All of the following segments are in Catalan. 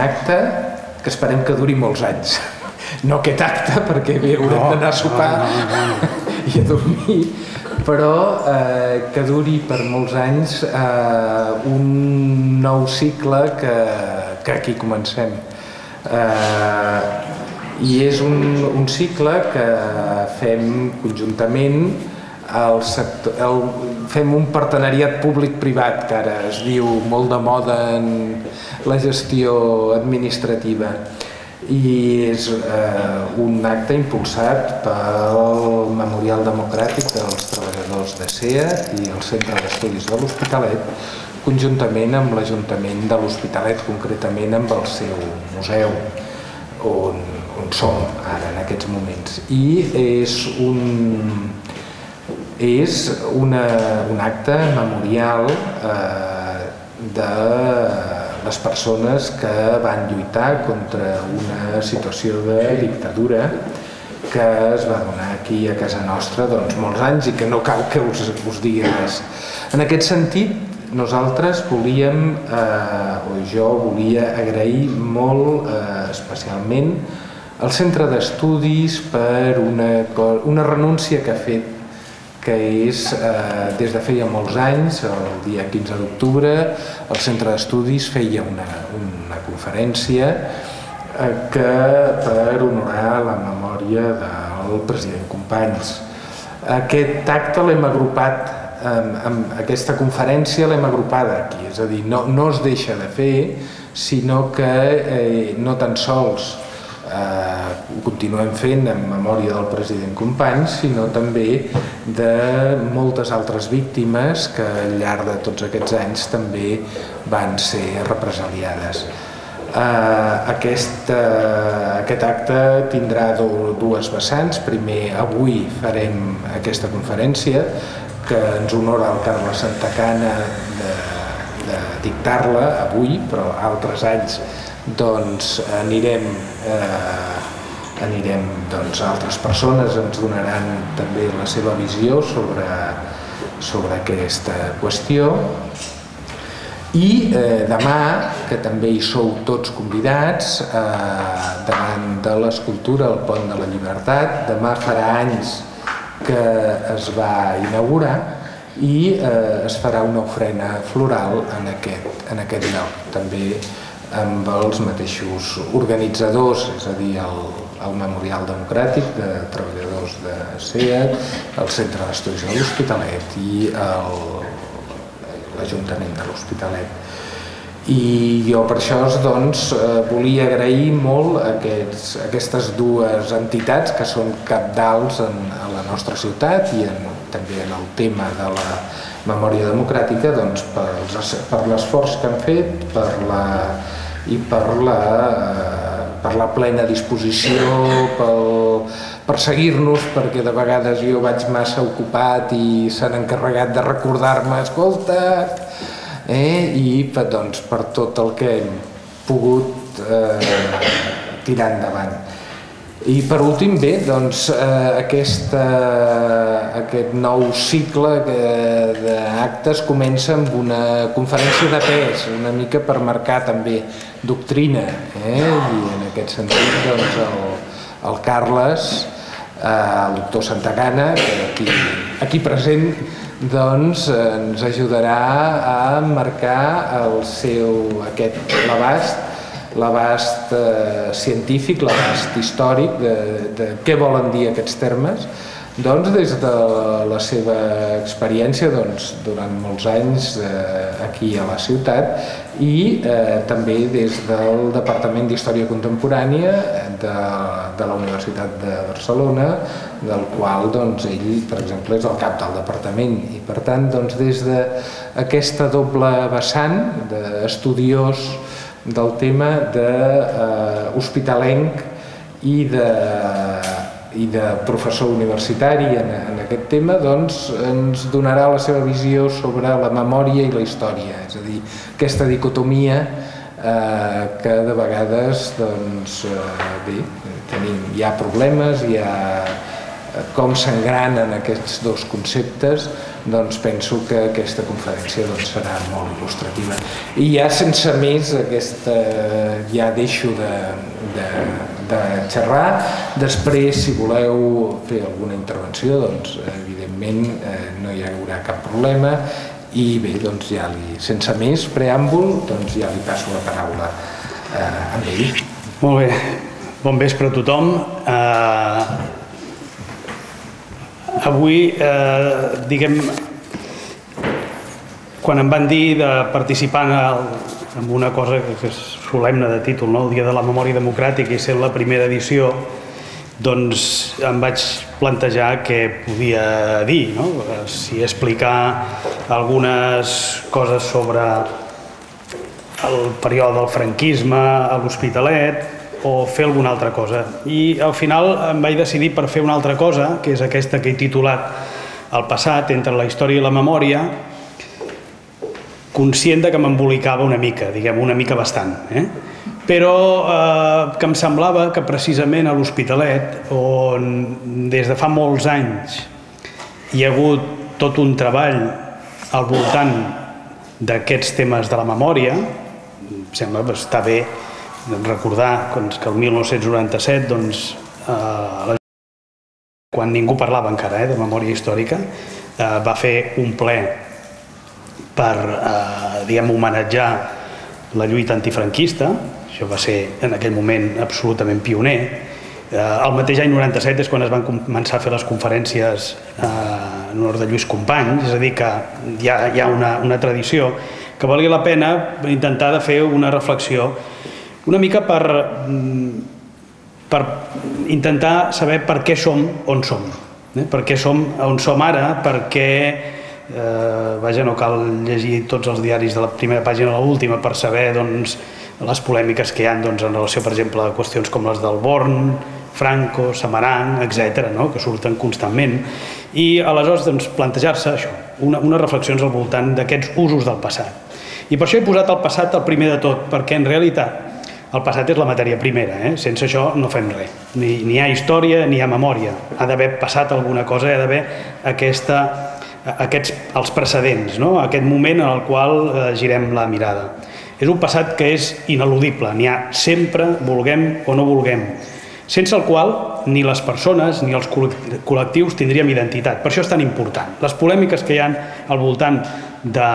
acte que esperem que duri molts anys. No aquest acte, perquè bé, haurem d'anar a sopar i a dormir, però que duri per molts anys un nou cicle que aquí comencem. I és un cicle que fem conjuntament, fem un partenariat públic-privat, que ara es diu molt de moda en la gestió administrativa, i és un acte impulsat pel Memorial Democràtic dels Treballadors de SEA i el Centre d'Estudis de l'Hospitalet, conjuntament amb l'Ajuntament de l'Hospitalet, concretament amb el seu museu, on som ara en aquests moments. I és un acte memorial de les persones que van lluitar contra una situació de dictadura que es va donar aquí a casa nostra molts anys i que no cal que us digui res. En aquest sentit, nosaltres volíem, o jo volia agrair molt especialment al Centre d'Estudis per una renúncia que ha fet, que és, des de feia molts anys, el dia 15 d'octubre, el Centre d'Estudis feia una conferència per honorar la memòria del president Companys. Aquest acte l'hem agrupat, aquesta conferència l'hem agrupada aquí, és a dir, no es deixa de fer, sinó que no tan sols ho continuem fent en memòria del president Companys, sinó també de moltes altres víctimes que al llarg de tots aquests anys també van ser represaliades. Aquest acte tindrà dues vessants. Primer, avui farem aquesta conferència que ens honora el Carles Santacana de dictar-la avui, però altres anys altres persones ens donaran també la seva visió sobre aquesta qüestió. I demà, que també hi sou tots convidats, davant de l'escultura El Pont de la Llibertat, demà farà anys que es va inaugurar i es farà una ofrena floral en aquest lloc, també amb els mateixos organitzadors, és a dir, el Memorial Democràtic de Treballadors de SEA, el Centre d'Estudis de l'Hospitalet i l'Ajuntament de l'Hospitalet. I jo per això volia agrair molt aquestes dues entitats que són cabdals a la nostra ciutat i també en el tema de la memòria democràtica, per l'esforç que han fet i per la plena disposició, per seguir-nos, perquè de vegades jo vaig massa ocupat i s'han encarregat de recordar-me, escolta, i per tot el que hem pogut tirar endavant. I per últim, bé, aquest nou cicle d'actes comença amb una conferència de pes, una mica per marcar també doctrina, i en aquest sentit el Carles, el doctor Santagana, que aquí present, ens ajudarà a marcar l'abast científic, l'abast històric de què volen dir aquests termes, des de la seva experiència durant molts anys aquí a la ciutat i també des del Departament d'Història Contemporània de la Universitat de Barcelona, del qual ell, per exemple, és el cap del departament. I per tant, des d'aquesta doble vessant d'estudiós del tema d'hospitalenc i de professor universitari en aquest tema, ens donarà la seva visió sobre la memòria i la història, és a dir, aquesta dicotomia que de vegades hi ha problemes, hi ha com s'engranen aquests dos conceptes, doncs penso que aquesta conferència serà molt il·lustrativa. I ja sense més, ja deixo de xerrar. Després, si voleu fer alguna intervenció, doncs evidentment no hi haurà cap problema. I bé, doncs ja sense més preàmbul, doncs ja li passo la paraula a ell. Molt bé, bon vespre a tothom. Avui, diguem, quan em van dir de participar en una cosa que és solemne de títol, el Dia de la Memòria Democràtica, i ser la primera edició, doncs em vaig plantejar què podia dir, si explicar algunes coses sobre el període del franquisme a l'Hospitalet, o fer alguna altra cosa. I al final em vaig decidir per fer una altra cosa, que és aquesta que he titulat El passat entre la història i la memòria, conscient que m'embolicava una mica, diguem, una mica bastant. Però que em semblava que precisament a l'Hospitalet, on des de fa molts anys hi ha hagut tot un treball al voltant d'aquests temes de la memòria, em sembla que està bé recordar que el 1997, quan ningú parlava encara de memòria històrica, va fer un ple per homenatjar la lluita antifranquista. Això va ser en aquell moment absolutament pioner. El mateix any 97 és quan es van començar a fer les conferències en honor de Lluís Companys, és a dir, que hi ha una tradició que valia la pena intentar de fer una reflexió una mica per intentar saber per què som on som, per què som on som ara, per què, no cal llegir tots els diaris de la primera pàgina a l'última per saber les polèmiques que hi ha en relació, per exemple, a qüestions com les del Born, Franco, Samaranch, etc., que surten constantment. I aleshores plantejar-se això, unes reflexions al voltant d'aquests usos del passat. I per això he posat el passat el primer de tot, perquè en realitat el passat és la matèria primera, sense això no fem res. Ni hi ha història ni hi ha memòria. Ha d'haver passat alguna cosa, hi ha d'haver els precedents, aquest moment en el qual girem la mirada. És un passat que és ineludible, n'hi ha sempre, vulguem o no vulguem, sense el qual ni les persones ni els col·lectius tindríem identitat. Per això és tan important. Les polèmiques que hi ha al voltant de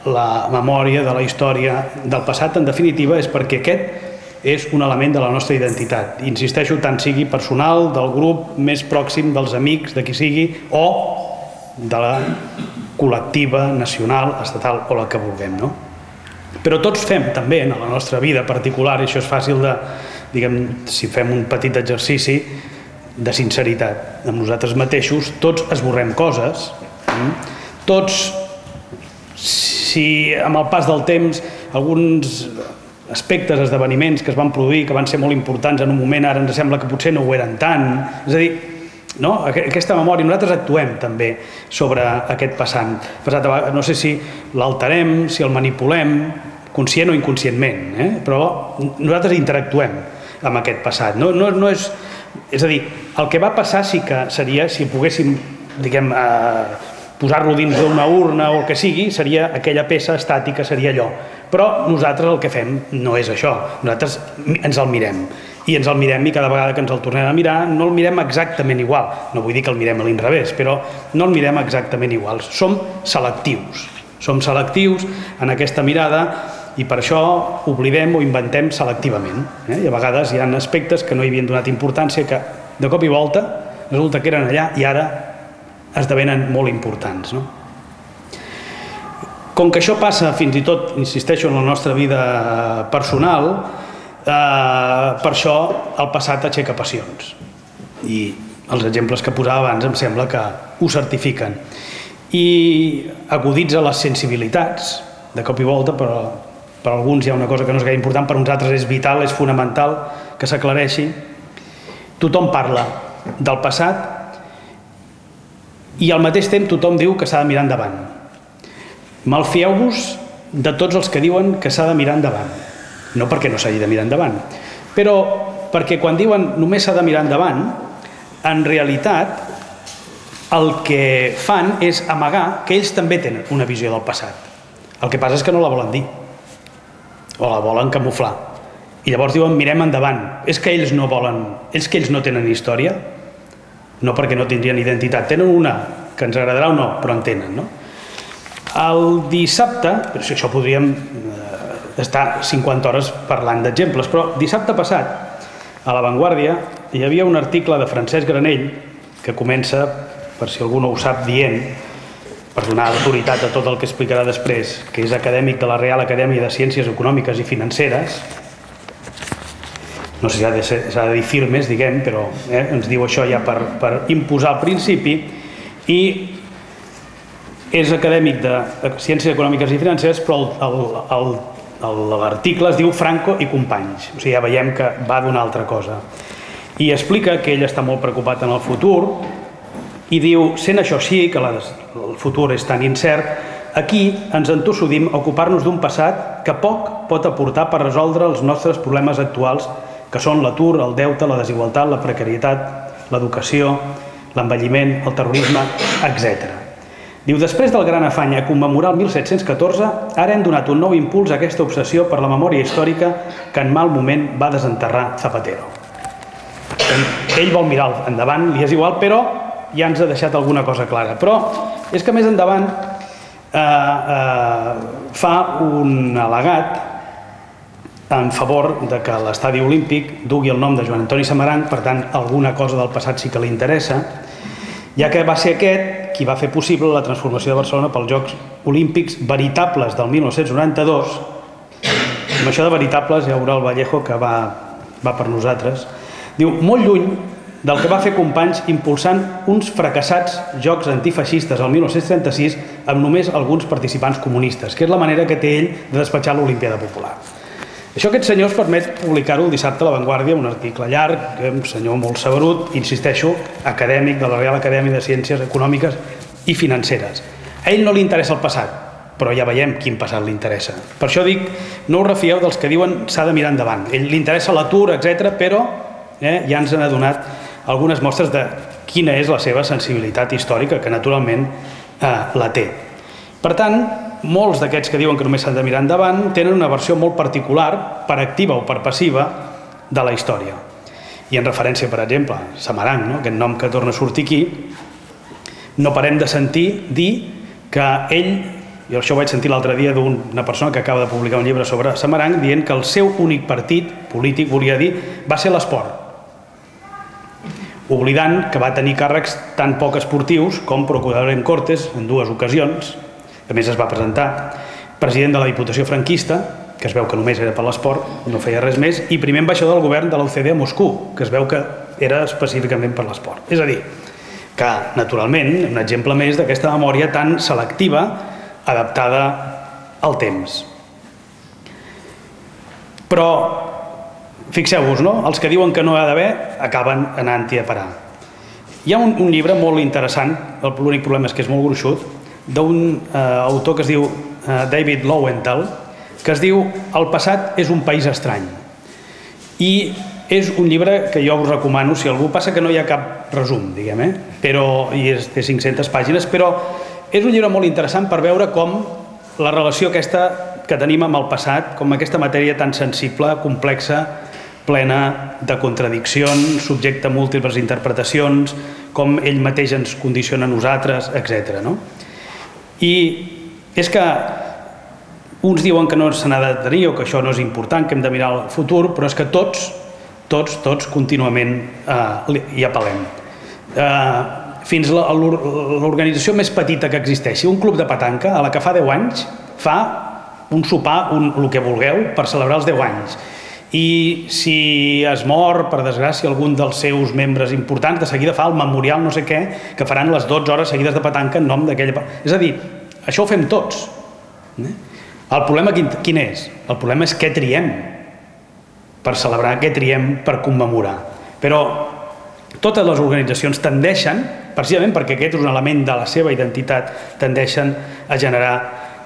la memòria, de la història, del passat, en definitiva, és perquè aquest és un element de la nostra identitat. Insisteixo, tant sigui personal, del grup més pròxim, dels amics, de qui sigui, o de la col·lectiva, nacional, estatal o la que vulguem. Però tots fem també en la nostra vida particular, i això és fàcil de, diguem, si fem un petit exercici de sinceritat amb nosaltres mateixos, tots esborrem coses, tots, si amb el pas del temps alguns aspectes, esdeveniments que es van produir, que van ser molt importants en un moment, ara ens sembla que potser no ho eren tant, és a dir, aquesta memòria, nosaltres actuem també sobre aquest passat, no sé si l'alterem, si el manipulem, conscient o inconscientment, però nosaltres interactuem amb aquest passat. És a dir, el que va passar sí que seria, si poguéssim, diguem, posar-lo dins d'una urna o el que sigui, seria aquella peça estàtica, seria allò. Però nosaltres el que fem no és això, nosaltres ens el mirem. I ens el mirem i cada vegada que ens el tornem a mirar no el mirem exactament igual. No vull dir que el mirem a l'inrevés, però no el mirem exactament igual. Som selectius. Som selectius en aquesta mirada i per això oblidem o inventem selectivament. I a vegades hi ha aspectes que no hi havien donat importància que de cop i volta resulta que eren allà i ara esdevenen molt importants. Com que això passa fins i tot, insisteixo, en la nostra vida personal, per això el passat aixeca passions. I els exemples que posava abans em sembla que ho certifiquen. I aguditza les sensibilitats, de cop i volta, però per alguns hi ha una cosa que no és gaire important, per uns altres és vital, és fonamental que s'aclareixi. Tothom parla del passat i al mateix temps tothom diu que s'ha de mirar endavant. Malfieu-vos de tots els que diuen que s'ha de mirar endavant. No perquè no s'hagi de mirar endavant, però perquè quan diuen només s'ha de mirar endavant, en realitat el que fan és amagar que ells també tenen una visió del passat. El que passa és que no la volen dir, o la volen camuflar. I llavors diuen, mirem endavant. És que ells no volen, és que ells no tenen història? No perquè no tindrien identitat. Tenen una, que ens agradarà o no, però en tenen, no? El dissabte, això podríem estar 50 hores parlant d'exemples, però dissabte passat, a La Vanguardia, hi havia un article de Francesc Granell, que comença, per si algú no ho sap, dient, per donar autoritat a tot el que explicarà després, que és acadèmic de la Real Acadèmia de Ciències Econòmiques i Financeres, no sé si s'ha de dir firmes, diguem, però ens diu això ja per imposar el principi, i és acadèmic de Ciències Econòmiques i Financeres, però l'article es diu Franco i companys, o sigui, ja veiem que va d'una altra cosa. I explica que ell està molt preocupat en el futur i diu, sent això així, que el futur és tan incert, aquí ens entossudim a ocupar-nos d'un passat que poc pot aportar per resoldre els nostres problemes actuals, que són l'atur, el deute, la desigualtat, la precarietat, l'educació, l'envelliment, el terrorisme, etc. Diu, després del gran afany a commemorar el 1714, ara hem donat un nou impuls a aquesta obsessió per la memòria històrica que en mal moment va desenterrar Zapatero. Ell vol mirar endavant, li és igual, però ja ens ha deixat alguna cosa clara. Però és que més endavant fa un al·legat en favor de que l'estadi olímpic dugui el nom de Joan Antoni Samaranch, per tant, alguna cosa del passat sí que li interessa, ja que va ser aquest qui va fer possible la transformació de Barcelona pels Jocs Olímpics veritables del 1992. Amb això de veritables hi haurà el Vallejo que va per nosaltres. Diu, molt lluny del que va fer Companys impulsant uns fracassats jocs antifeixistes el 1936 amb només alguns participants comunistes, que és la manera que té ell de despatxar l'Olimpíada Popular. Això aquest senyor es permet publicar-ho el dissabte a La Vanguardia, un article llarg, un senyor molt saberut, insisteixo, acadèmic de la Real Acadèmia de Ciències Econòmiques i Financeres. A ell no li interessa el passat, però ja veiem quin passat li interessa. Per això dic, no us refieu dels que diuen s'ha de mirar endavant. Ell li interessa l'atur, etc., però ja ens n'ha donat algunes mostres de quina és la seva sensibilitat històrica, que naturalment la té. Per tant, molts d'aquests que diuen que només s'han de mirar endavant tenen una versió molt particular, per activa o per passiva, de la història. I en referència, per exemple, a Samaranch, aquest nom que torna a sortir aquí, no parem de sentir dir que ell, i això ho vaig sentir l'altre dia d'una persona que acaba de publicar un llibre sobre Samaranch, dient que el seu únic partit polític, volia dir, va ser l'esport, oblidant que va tenir càrrecs tan poc esportius com procurador en Cortes en 2 ocasions. A més es va presentar president de la Diputació franquista, que es veu que només era per l'esport, no feia res més, i primer ambaixador del govern de l'OCDE a Moscou, que es veu que era específicament per l'esport. És a dir, que naturalment, un exemple més d'aquesta memòria tan selectiva, adaptada al temps. Però, fixeu-vos, no? Els que diuen que no hi ha d'haver, acaben anant-hi a parar. Hi ha un llibre molt interessant, l'únic problema és que és molt gruixut, d'un autor que es diu David Lowenthal, que es diu El passat és un país estrany. I és un llibre que jo us recomano, si algú passa que no hi ha cap resum, diguem, però i té 500 pàgines, però és un llibre molt interessant per veure com la relació aquesta que tenim amb el passat, com aquesta matèria tan sensible, complexa, plena de contradiccions, subjecte a múltiples interpretacions, com ell mateix ens condiciona a nosaltres, etc. I és que uns diuen que no se n'ha de tenir o que això no és important, que hem de mirar al futur, però és que tots contínuament hi apel·lem. Fins a l'organització més petita que existeixi, un club de petanca, a la que fa 10 anys, fa un sopar, el que vulgueu, per celebrar els 10 anys. I si es mor, per desgràcia, algun dels seus membres importants, de seguida fa el memorial no sé què, que faran les 12 hores seguides de petanca en nom d'aquella... És a dir, això ho fem tots. El problema quin és? El problema és què triem per celebrar, què triem per commemorar. Però totes les organitzacions tendeixen, precisament perquè aquest és un element de la seva identitat, tendeixen a generar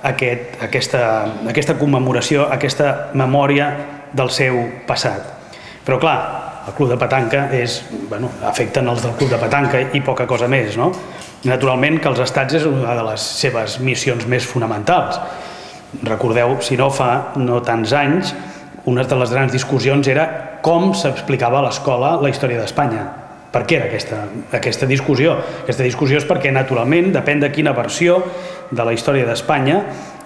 aquesta commemoració, aquesta memòria del seu passat. Però clar, el club de petanca afecten els del club de petanca i poca cosa més, no? Naturalment que els estats és una de les seves missions més fonamentals. Recordeu, si no fa no tants anys, una de les grans discussions era com s'explicava a l'escola la història d'Espanya. Per què era aquesta discussió? Aquesta discussió és perquè, naturalment, depèn de quina versió de la història d'Espanya,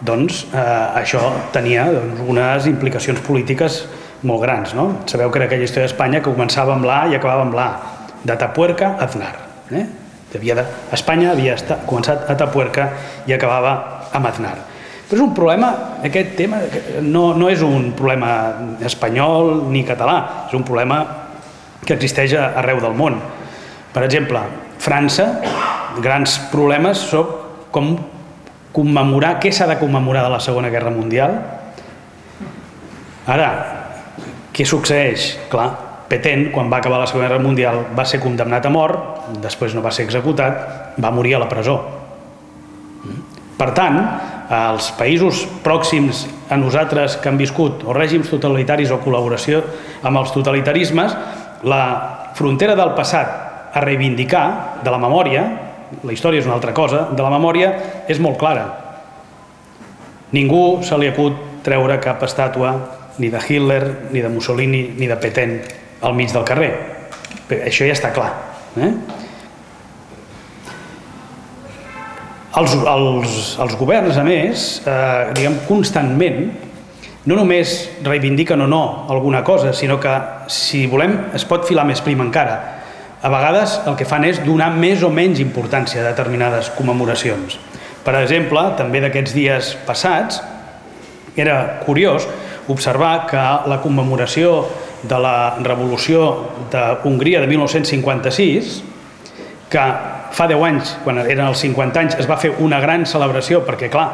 doncs això tenia unes implicacions polítiques molt grans. Sabeu que era aquella història d'Espanya que començava amb la A i acabava amb la A. d'Atapuerca a Aznar. Espanya havia començat a Atapuerca i acabava a Aznar. Però és un problema, aquest tema, no és un problema espanyol ni català, és un problema que existeix arreu del món. Per exemple, França, grans problemes són com commemorar, què s'ha de commemorar de la Segona Guerra Mundial. Ara, què succeeix? Clar, Pétain, quan va acabar la Segona Guerra Mundial, va ser condemnat a mort, després no va ser executat, va morir a la presó. Per tant, als països pròxims a nosaltres que han viscut o règims totalitaris o col·laboració amb els totalitarismes, la frontera del passat a reivindicar, de la memòria, la història és una altra cosa, de la memòria és molt clara. Ningú se li acut treure cap estàtua ni de Hitler, ni de Mussolini, ni de Pétain al mig del carrer. Això ja està clar. Els governs, a més, constantment, no només reivindiquen o no alguna cosa, sinó que, si volem, es pot filar més prim encara. A vegades el que fan és donar més o menys importància a determinades commemoracions. Per exemple, també d'aquests dies passats, era curiós observar que la commemoració de la Revolució d'Hongria de 1956, que fa 10 anys, quan eren els 50 anys, es va fer una gran celebració, perquè, clar,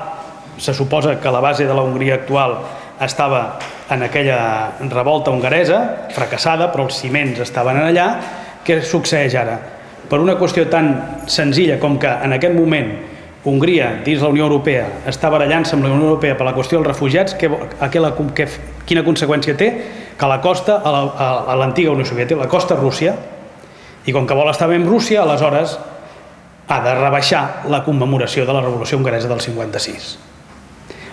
se suposa que la base de la Hongria actual estava en aquella revolta hongaresa, fracassada, però els ciments estaven allà. Què succeeix ara? Per una qüestió tan senzilla com que en aquest moment Hongria, dins la Unió Europea, està barallant-se amb la Unió Europea per la qüestió dels refugiats, quina conseqüència té? Que la costa, a l'antiga Unió Soviètica, la costa Rússia, i com que vol estar bé amb Rússia, aleshores ha de rebaixar la commemoració de la Revolució Hongaresa del 56.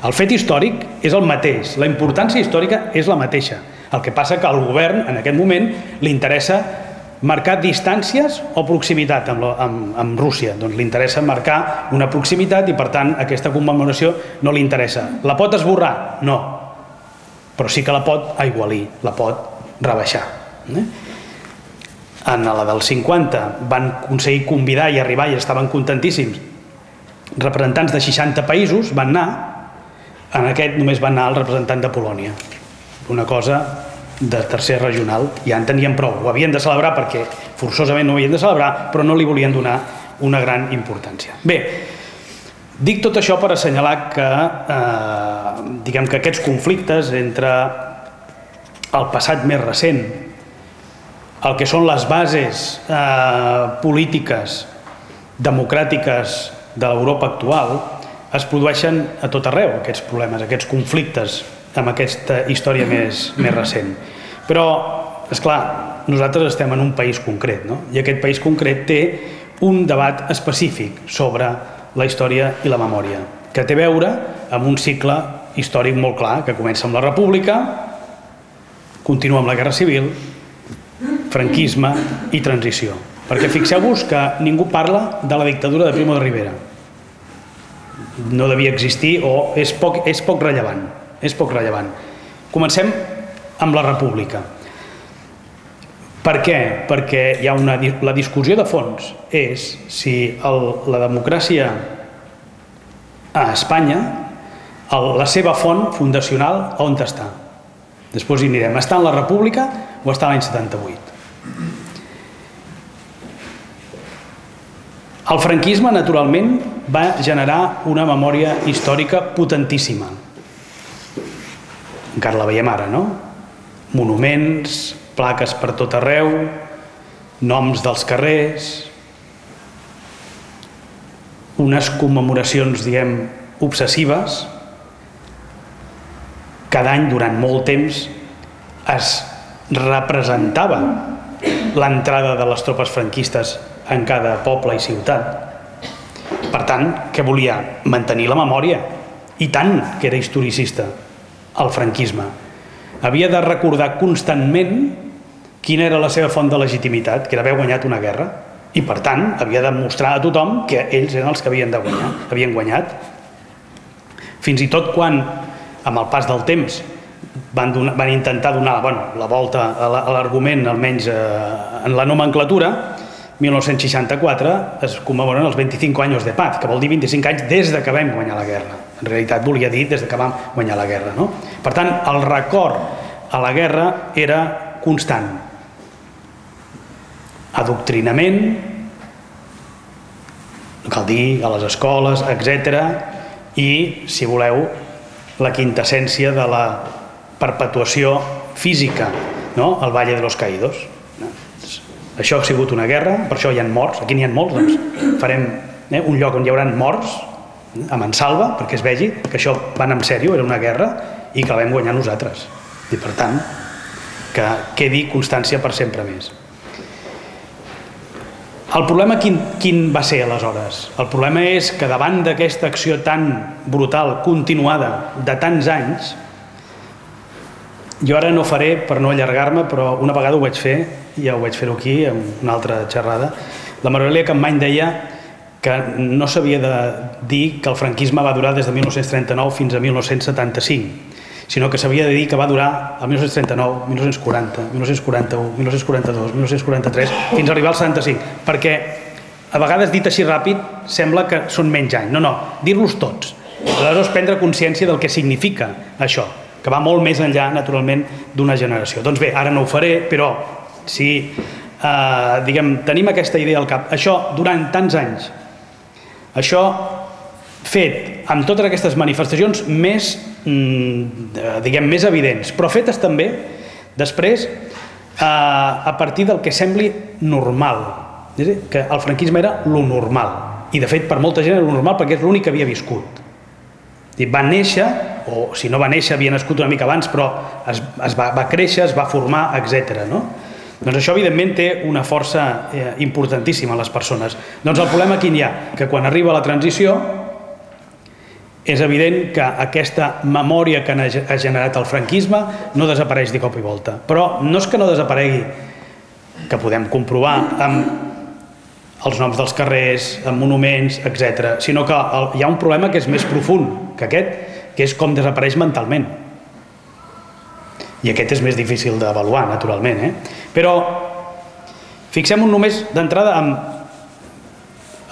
El fet històric és el mateix, la importància històrica és la mateixa. El que passa que al govern, en aquest moment, li interessa marcar distàncies o proximitat amb Rússia. Doncs li interessa marcar una proximitat i, per tant, aquesta commemoració no li interessa. La pot esborrar? No. Però sí que la pot aigualir, la pot rebaixar. En la del 50 van aconseguir convidar i arribar, i estaven contentíssims, representants de 60 països van anar. En aquest només va anar el representant de Polònia. Una cosa de tercer regional, ja en tenien prou. Ho havien de celebrar perquè forçosament no ho havien de celebrar, però no li volien donar una gran importància. Bé, dic tot això per assenyalar que aquests conflictes entre el passat més recent, el que són les bases polítiques democràtiques de l'Europa actual, es produeixen a tot arreu, aquests problemes, aquests conflictes amb aquesta història més recent. Però, esclar, nosaltres estem en un país concret, i aquest país concret té un debat específic sobre la història i la memòria, que té a veure amb un cicle històric molt clar, que comença amb la República, continua amb la Guerra Civil, franquisme i transició. Perquè fixeu-vos que ningú parla de la dictadura de Primo de Rivera. No devia existir o és poc rellevant. És poc rellevant. Comencem amb la República. Per què? Perquè la discussió de fons és si la democràcia a Espanya, la seva font fundacional, on està? Després hi anirem. Està en la República o està l'any 78? El franquisme, naturalment, va generar una memòria històrica potentíssima. Encara la veiem ara, no? Monuments, plaques per tot arreu, noms dels carrers, unes commemoracions, diguem, obsessives. Cada any, durant molt temps, es representava l'entrada de les tropes franquistes en cada poble i ciutat. Per tant, què volia? Mantenir la memòria. I tant que era historicista, el franquisme. Havia de recordar constantment quina era la seva font de legitimitat, que era haver guanyat una guerra, i per tant havia de mostrar a tothom que ells eren els que havien de guanyar, havien guanyat. Fins i tot quan, amb el pas del temps, van intentar donar la volta a l'argument, almenys en la nomenclatura, 1964 es commemoren els 25 anys de paz, que vol dir 25 anys des que vam guanyar la guerra. En realitat volia dir des que vam guanyar la guerra. No? Per tant, el record a la guerra era constant. Adoctrinament, cal dir, a les escoles, etc. I, si voleu, la quintessència de la perpetuació física, no? El Valle de los Caídos. Això ha sigut una guerra, per això hi ha morts, aquí n'hi ha molts, doncs farem un lloc on hi haurà morts, a mansalva, perquè es vegi que això van en sèrio, era una guerra, i que la vam guanyar nosaltres. I per tant, que quedi constància per sempre més. El problema quin va ser aleshores? El problema és que davant d'aquesta acció tan brutal, continuada, de tants anys, jo ara no faré, per no allargar-me, però una vegada ho vaig fer, ja ho vaig fer aquí, en una altra xerrada, la Maria Campmany deia que no s'havia de dir que el franquisme va durar des de 1939 fins a 1975, sinó que s'havia de dir que va durar el 1939, 1940, 1941, 1942, 1943, fins a arribar al 75, perquè a vegades dit així ràpid sembla que són menys anys. No, dir-los tots. Aleshores prendre consciència del que significa això, que va molt més enllà, naturalment, d'una generació. Doncs bé, ara no ho faré, però si tenim aquesta idea al cap, això durant tants anys, això fet amb totes aquestes manifestacions més evidents, però fetes també després a partir del que sembli normal, és a dir, que el franquisme era lo normal, i de fet per molta gent era lo normal perquè és l'únic que havia viscut. Va néixer, o si no va néixer havia nascut una mica abans, però va créixer, es va formar, etc. Doncs això evidentment té una força importantíssima a les persones. Doncs el problema quin hi ha? Que quan arriba la transició és evident que aquesta memòria que ha generat el franquisme no desapareix de cop i volta. Però no és que no desaparegui, que podem comprovar amb els noms dels carrers, amb monuments, etc. Sinó que hi ha un problema que és més profund que aquest, que és com desapareix mentalment. I aquest és més difícil d'avaluar, naturalment. Però fixem-nos només d'entrada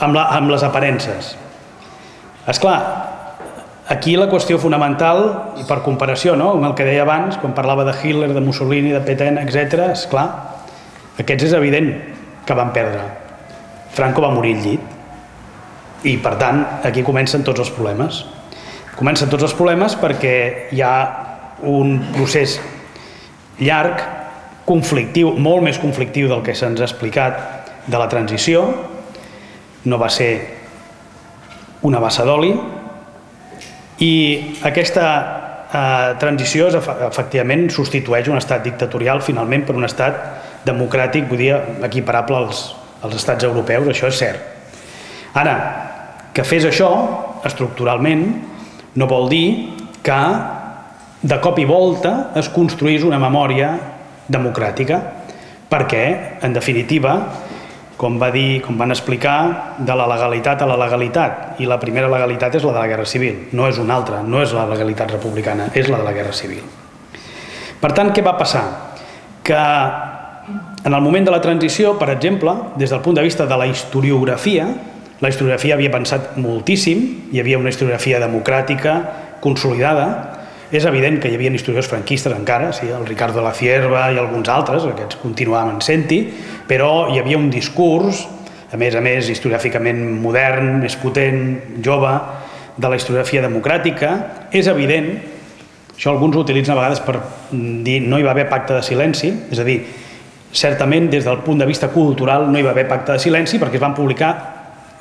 amb les aparences. Esclar, aquí la qüestió fonamental, i per comparació amb el que deia abans, quan parlava de Hitler, de Mussolini, de Pétain, etc., esclar, aquests és evident que van perdre. Franco va morir al llit. I, per tant, aquí comencen tots els problemes. Comencen tots els problemes perquè hi ha un procés llarg, conflictiu, molt més conflictiu del que se'ns ha explicat, de la transició. No va ser una bassa d'oli. I aquesta transició efectivament substitueix un estat dictatorial finalment per un estat democràtic, vull dir, equiparable als estats europeus, això és cert. Ara, que fes això, estructuralment, no vol dir que de cop i volta es construís una memòria democràtica, perquè, en definitiva, com van explicar, de la legalitat a la legalitat, i la primera legalitat és la de la Guerra Civil, no és una altra, no és la legalitat republicana, és la de la Guerra Civil. Per tant, què va passar? Que en el moment de la transició, per exemple, des del punt de vista de la historiografia havia avançat moltíssim, hi havia una historiografia democràtica, consolidada. És evident que hi havia historiadors franquistes encara, el Ricardo de la Cierva i alguns altres, aquests continuaven sent-hi, però hi havia un discurs, a més, historiogràficament modern, més potent, jove, de la historiografia democràtica. És evident, això alguns ho utilitzen a vegades per dir no hi va haver pacte de silenci, és a dir, certament des del punt de vista cultural no hi va haver pacte de silenci perquè es van publicar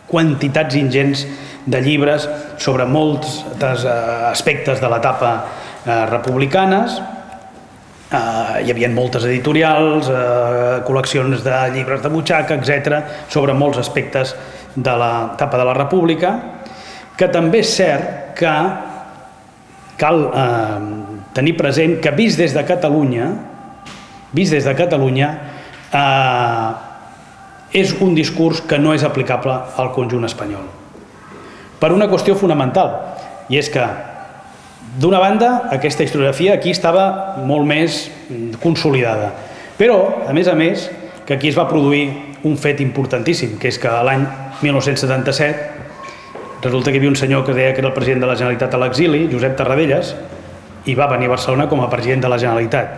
quantitats ingents de llibres sobre molts aspectes de l'etapa republicanes. Hi havia moltes editorials, col·leccions de llibres de butxaca, etc., sobre molts aspectes de l'etapa de la República, que també és cert que cal tenir present que vist des de Catalunya, és un discurs que no és aplicable al conjunt espanyol. Per una qüestió fonamental, i és que, d'una banda, aquesta historiografia aquí estava molt més consolidada, però, a més, que aquí es va produir un fet importantíssim, que és que l'any 1977 resulta que hi havia un senyor que deia que era el president de la Generalitat a l'exili, Josep Tarradellas, i va venir a Barcelona com a president de la Generalitat.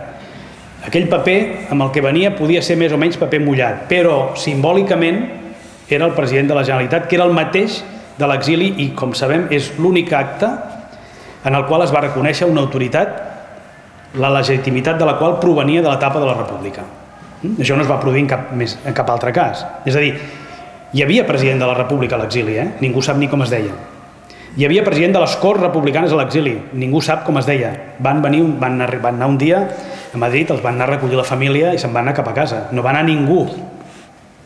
Aquell paper amb el que venia podia ser més o menys paper mullat, però simbòlicament era el president de la Generalitat, que era el mateix de l'exili i, com sabem, és l'únic acte en el qual es va reconèixer una autoritat, la legitimitat de la qual provenia de l'etapa de la República. Això no es va produir en cap altre cas. És a dir, hi havia president de la República a l'exili, ningú sap ni com es deia. Hi havia president de les Corts Republicanes a l'exili, ningú sap com es deia. Van anar un dia a Madrid, els van anar a recollir la família i se'n van anar cap a casa. No va anar ningú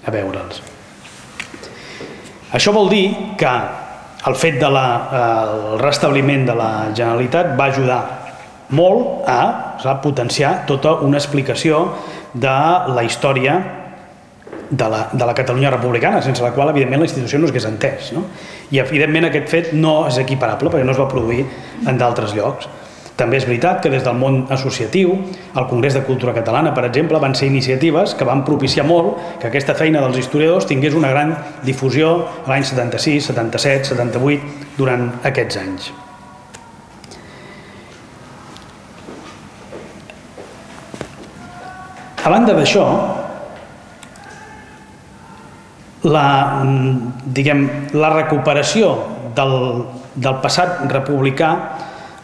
a veure'ls. Això vol dir que el fet del restabliment de la Generalitat va ajudar molt a potenciar tota una explicació de la història de la Catalunya republicana, sense la qual, evidentment, la institució no s'hagués entès. I, evidentment, aquest fet no és equiparable perquè no es va produir en d'altres llocs. També és veritat que des del món associatiu, el Congrés de Cultura Catalana, per exemple, van ser iniciatives que van propiciar molt que aquesta feina dels historiadors tingués una gran difusió l'any 76, 77, 78, durant aquests anys. A banda d'això, la recuperació del passat republicà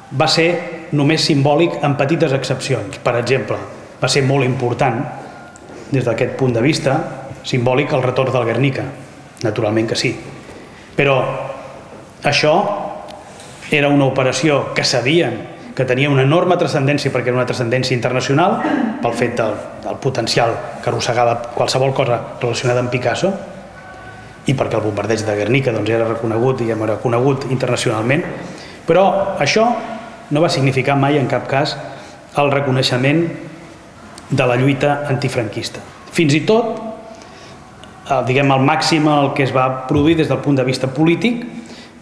va ser només simbòlic en petites excepcions. Per exemple, va ser molt important, des d'aquest punt de vista, simbòlic el retorn del Guernica. Naturalment que sí. Però això era una operació que sabien que tenia una enorme transcendència perquè era una transcendència internacional pel fet del potencial que arrossegava qualsevol cosa relacionada amb Picasso i perquè el bombardeig de Guernica era reconegut internacionalment. Però això no va significar mai en cap cas el reconeixement de la lluita antifranquista. Fins i tot, el màxim el que es va produir des del punt de vista polític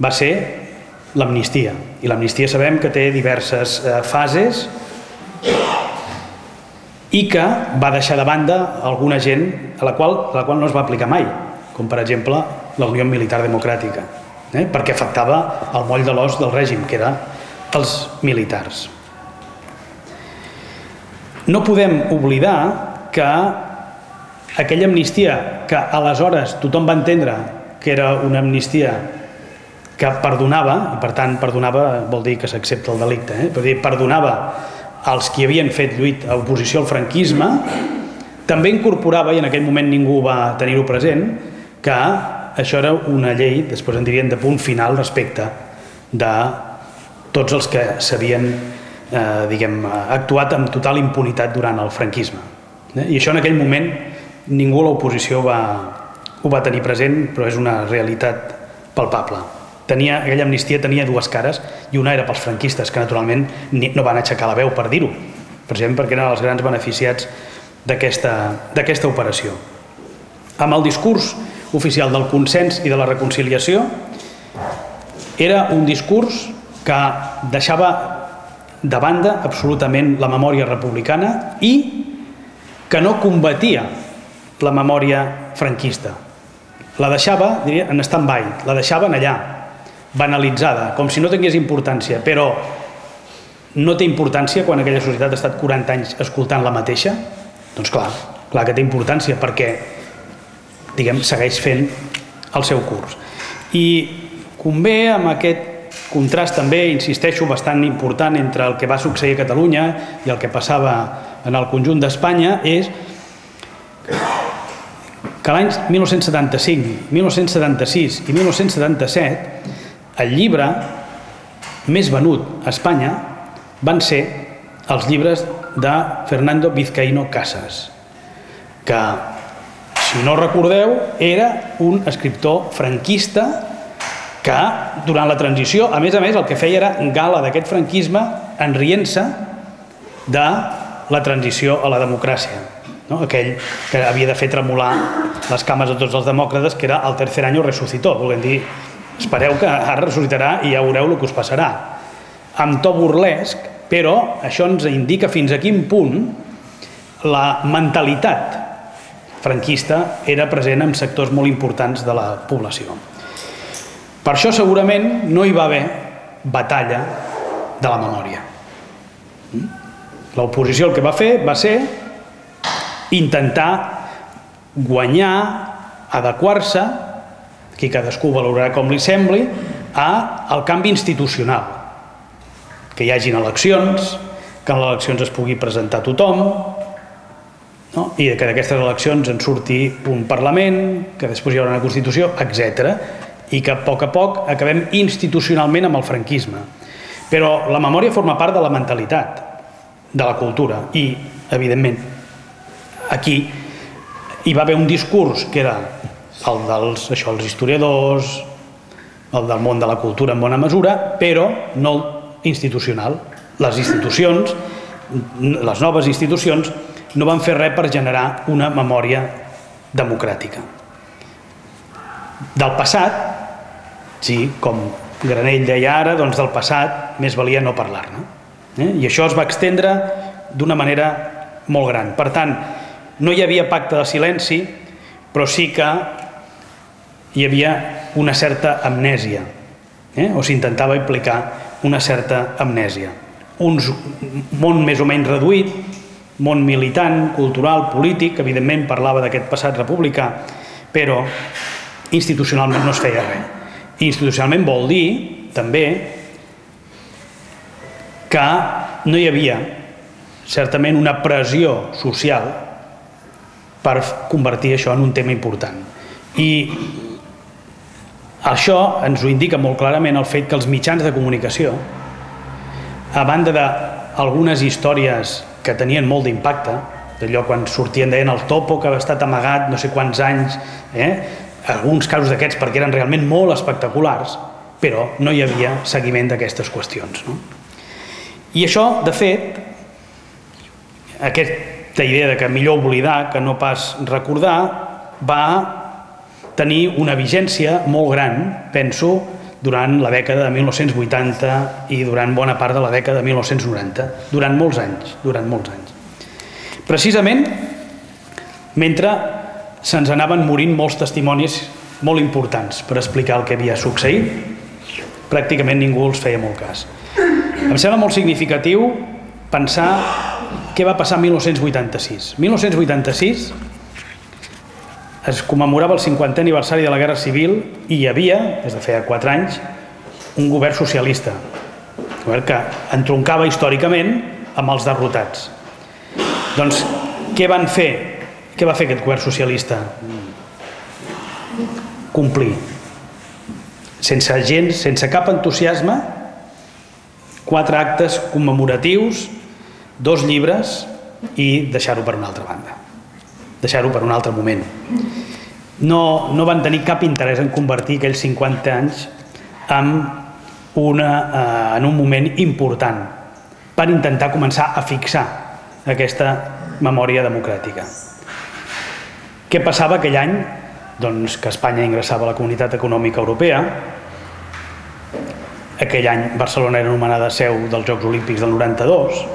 va ser l'amnistia. I l'amnistia sabem que té diverses fases i que va deixar de banda alguna gent a la qual no es va aplicar mai, com per exemple la Unió Militar Democràtica, perquè afectava el moll de l'os del règim, que eren els militars. No podem oblidar que aquella amnistia que aleshores tothom va entendre que era una amnistia que perdonava, i per tant perdonava vol dir que s'accepta el delicte, perdonava els qui havien fet lluita a oposició al franquisme, també incorporava, i en aquell moment ningú va tenir-ho present, que això era una llei, després en dirien, de punt final respecte de tots els que s'havien actuat amb total impunitat durant el franquisme. I això en aquell moment ningú a l'oposició ho va tenir present, però és una realitat palpable. Aquella amnistia tenia dues cares i una era pels franquistes, que naturalment no van aixecar la veu per dir-ho, precisament perquè eren els grans beneficiats d'aquesta operació. Amb el discurs oficial del consens i de la reconciliació era un discurs que deixava de banda absolutament la memòria republicana i que no combatia la memòria franquista. La deixava, diria, en stand-by, la deixaven allà, banalitzada, com si no tingués importància, però no té importància quan aquella societat ha estat 40 anys escoltant la mateixa? Doncs clar que té importància perquè, segueix fent el seu curs. I convé amb aquest contrast també, insisteixo, bastant important entre el que va succeir a Catalunya i el que passava en el conjunt d'Espanya és que l'any 1975, 1976 i 1977 el llibre més venut a Espanya van ser els llibres de Fernando Vizcaíno Casas, que, si si no recordeu, era un escriptor franquista que durant la transició, a més, el que feia era gala d'aquest franquisme enrient-se de la transició a la democràcia, no? Aquell que havia de fer tremolar les cames de tots els demòcrates, que era el tercer año resucitó, volent dir, espereu que ara ressuscitarà i ja veureu el que us passarà. Amb to burlesc, però això ens indica fins a quin punt la mentalitat franquista era present en sectors molt importants de la població. Per això segurament no hi va haver batalla de la memòria. L'oposició el que va fer va ser intentar guanyar, adequar-se, aquí cadascú valorarà com li sembli, al canvi institucional. Que hi hagin eleccions, que en les eleccions es pugui presentar tothom, no? I que d'aquestes eleccions en surti un Parlament, que després hi haurà una Constitució, etc. I que a poc acabem institucionalment amb el franquisme. Però la memòria forma part de la mentalitat, de la cultura, i, evidentment, aquí hi va haver un discurs que era el dels historiadors, el del món de la cultura en bona mesura, però no institucional. Les institucions, les noves institucions, no van fer res per generar una memòria democràtica. Del passat, sí, com Granell deia ara, doncs del passat més valia no parlar-ne. I això es va estendre d'una manera molt gran. Per tant, no hi havia pacte de silenci, però sí que hi havia una certa amnèsia, o s'intentava implicar una certa amnèsia. Un món més o menys reduït, món militant, cultural, polític, evidentment parlava d'aquest passat republicà, però institucionalment no es feia res. Institucionalment vol dir, també, que no hi havia, certament, una pressió social per convertir això en un tema important. I això ens ho indica molt clarament el fet que els mitjans de comunicació, a banda d'algunes històries que tenien molt d'impacte, d'allò quan sortien deien el topo que ha estat amagat no sé quants anys, alguns casos d'aquests perquè eren realment molt espectaculars, però no hi havia seguiment d'aquestes qüestions. I això, de fet, aquesta idea de que millor oblidar que no pas recordar, va tenir una vigència molt gran, penso, durant la dècada de 1980 i durant bona part de la dècada de 1990, durant molts anys. Precisament mentre se'ns anaven morint molts testimonis molt importants per explicar el que havia succeït, pràcticament ningú els feia molt cas. Em sembla molt significatiu pensar què va passar en 1986. 1986 es commemorava el 50è aniversari de la Guerra Civil i hi havia, des de feia 4 anys, un govern socialista, un govern que entroncava històricament amb els derrotats. Doncs què van fer? Què va fer aquest govern socialista? Complir. Sense cap entusiasme, 4 actes commemoratius, 2 llibres i deixar-ho per una altra banda. Deixar-ho per un altre moment. No van tenir cap interès en convertir aquells 50 anys en un moment important per intentar començar a fixar aquesta memòria democràtica. Què passava aquell any? Doncs que Espanya ingressava a la Comunitat Econòmica Europea. Aquell any Barcelona era anomenada seu dels Jocs Olímpics del 92.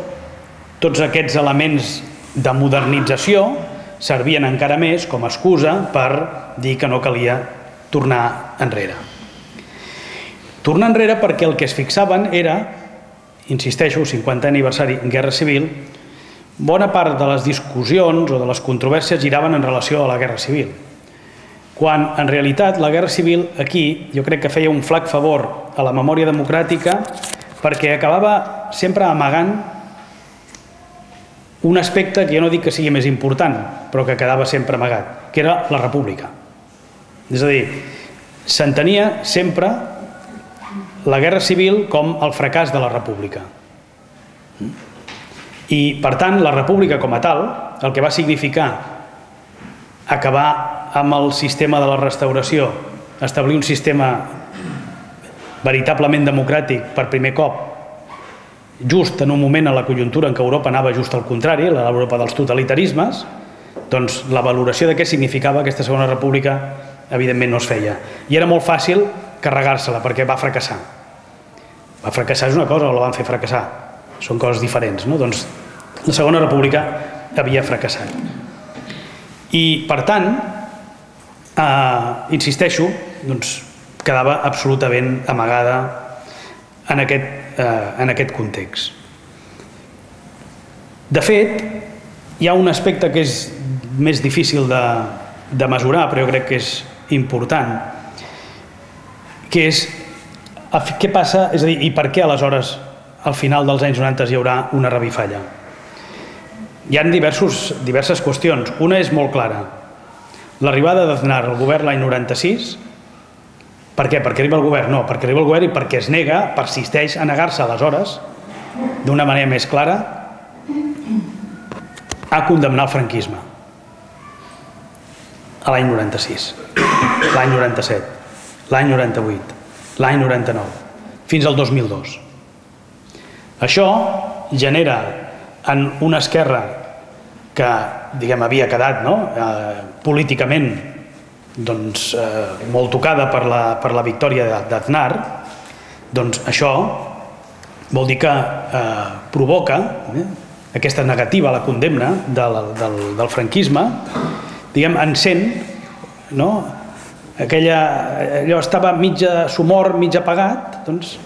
Tots aquests elements de modernització servien encara més com a excusa per dir que no calia tornar enrere. Tornar enrere perquè el que es fixaven era, insisteixo, 50è aniversari, Guerra Civil, bona part de les discussions o de les controvèrsies giraven en relació a la Guerra Civil. Quan, en realitat, la Guerra Civil aquí jo crec que feia un flac favor a la memòria democràtica perquè acabava sempre amagant un aspecte que jo no dic que sigui més important, però que quedava sempre amagat, que era la república. És a dir, s'entenia sempre la Guerra Civil com el fracàs de la república. I, per tant, la república com a tal, el que va significar acabar amb el sistema de la restauració, establir un sistema veritablement democràtic per primer cop, just en un moment en la conjuntura en què Europa anava just al contrari, l'Europa dels totalitarismes, doncs la valoració de què significava aquesta segona república evidentment no es feia. I era molt fàcil carregar-se-la perquè va fracassar. Va fracassar és una cosa o la van fer fracassar? Són coses diferents, no? Doncs la segona república havia fracassat. I, per tant, insisteixo, doncs, quedava absolutament amagada en aquest context. De fet, hi ha un aspecte que és més difícil de mesurar, però jo crec que és important, que és què passa, és a dir, i per què aleshores al final dels anys 90 hi haurà una revifalla. Hi ha diverses qüestions. Una és molt clara. L'arribada d'Aznar al govern l'any 96, per què? Perquè arriba al govern? No, perquè arriba al govern i perquè es nega, persisteix a negar-se aleshores, d'una manera més clara, a condemnar el franquisme. A l'any 96, l'any 97, l'any 98, l'any 99, fins al 2002. Això genera en una esquerra que, diguem, havia quedat políticament molt tocada per la victòria d'Aznar, doncs això vol dir que provoca aquesta negativa a la condemna del franquisme, diguem, encén, allò estava mitja somort, mig apagat, doncs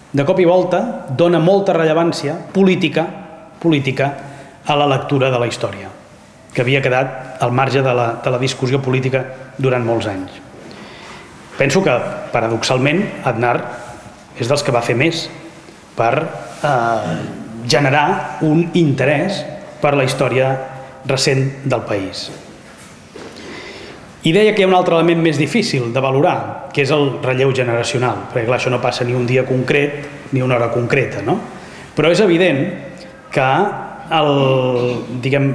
de cop i volta dona molta rellevància política a la lectura de la història, que havia quedat al marge de la discussió política durant molts anys. Penso que, paradoxalment, Aznar és dels que va fer més per generar un interès per la història recent del país. I deia que hi ha un altre element més difícil de valorar, que és el relleu generacional, perquè clar, això no passa ni un dia concret ni una hora concreta, no? Però és evident que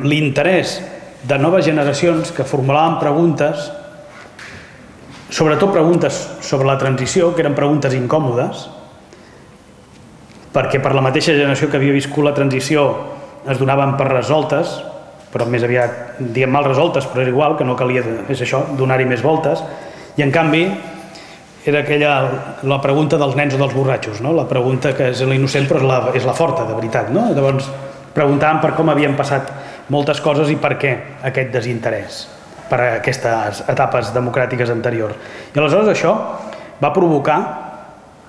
l'interès de noves generacions que formulaven preguntes, sobretot preguntes sobre la transició, que eren preguntes incòmodes, perquè per la mateixa generació que havia viscut la transició es donaven per resoltes, però més aviat, diguem, mal resoltes, però és igual, que no calia, és això, donar-hi més voltes, i en canvi era la pregunta dels nens o dels borratxos, no? La pregunta que és la innocent però és la forta, de veritat, no? Llavors preguntàvem per com havien passat moltes coses i per què aquest desinterès per a aquestes etapes democràtiques anteriors. I aleshores això va provocar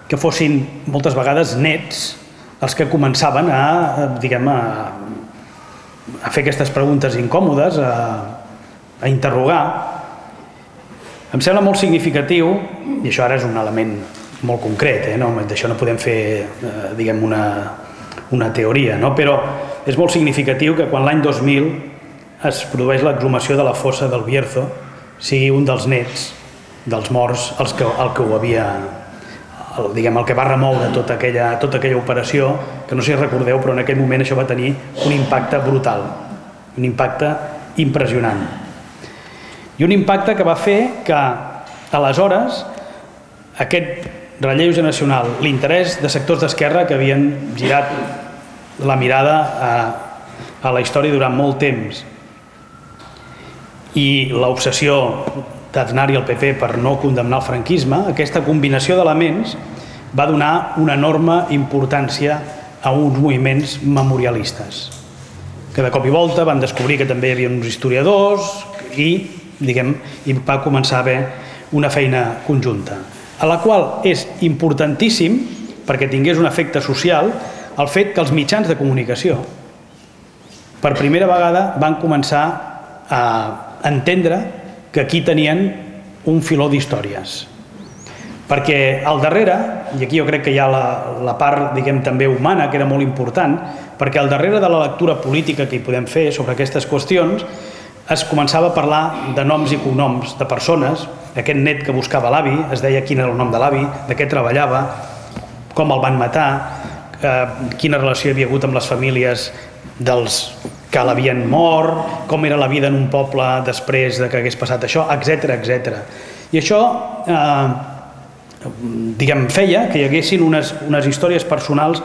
que fossin moltes vegades nets els que començaven a fer aquestes preguntes incòmodes, a interrogar. Em sembla molt significatiu, i això ara és un element molt concret, d'això no podem fer, diguem, una teoria, però és molt significatiu que quan l'any 2000 es produeix l'exhumació de la fossa del Bierzo sigui un dels nets dels morts el que ho havia, diguem, el que va remoure tota aquella operació, que no sé si recordeu, però en aquell moment això va tenir un impacte brutal, un impacte impressionant. I un impacte que va fer que, aleshores, aquest relleu generacional, l'interès de sectors d'esquerra que havien girat la mirada a la història durant molt temps i l'obsessió d'Aznar i el PP per no condemnar el franquisme, aquesta combinació d'elements va donar una enorme importància a uns moviments memorialistes, que de cop i volta van descobrir que també hi havia uns historiadors i va començar a haver una feina conjunta, a la qual és importantíssim, perquè tingués un efecte social, el fet que els mitjans de comunicació per primera vegada van començar a entendre que aquí tenien un filó d'històries. Perquè al darrere, i aquí jo crec que hi ha la part, diguem, també humana, que era molt important, perquè al darrere de la lectura política que hi podem fer sobre aquestes qüestions es començava a parlar de noms i cognoms de persones. Aquest net que buscava l'avi, es deia quin era el nom de l'avi, de què treballava, com el van matar, quina relació hi havia hagut amb les famílies dels que l'havien mort, com era la vida en un poble després que hagués passat això, etc. I això feia que hi haguessin unes històries personals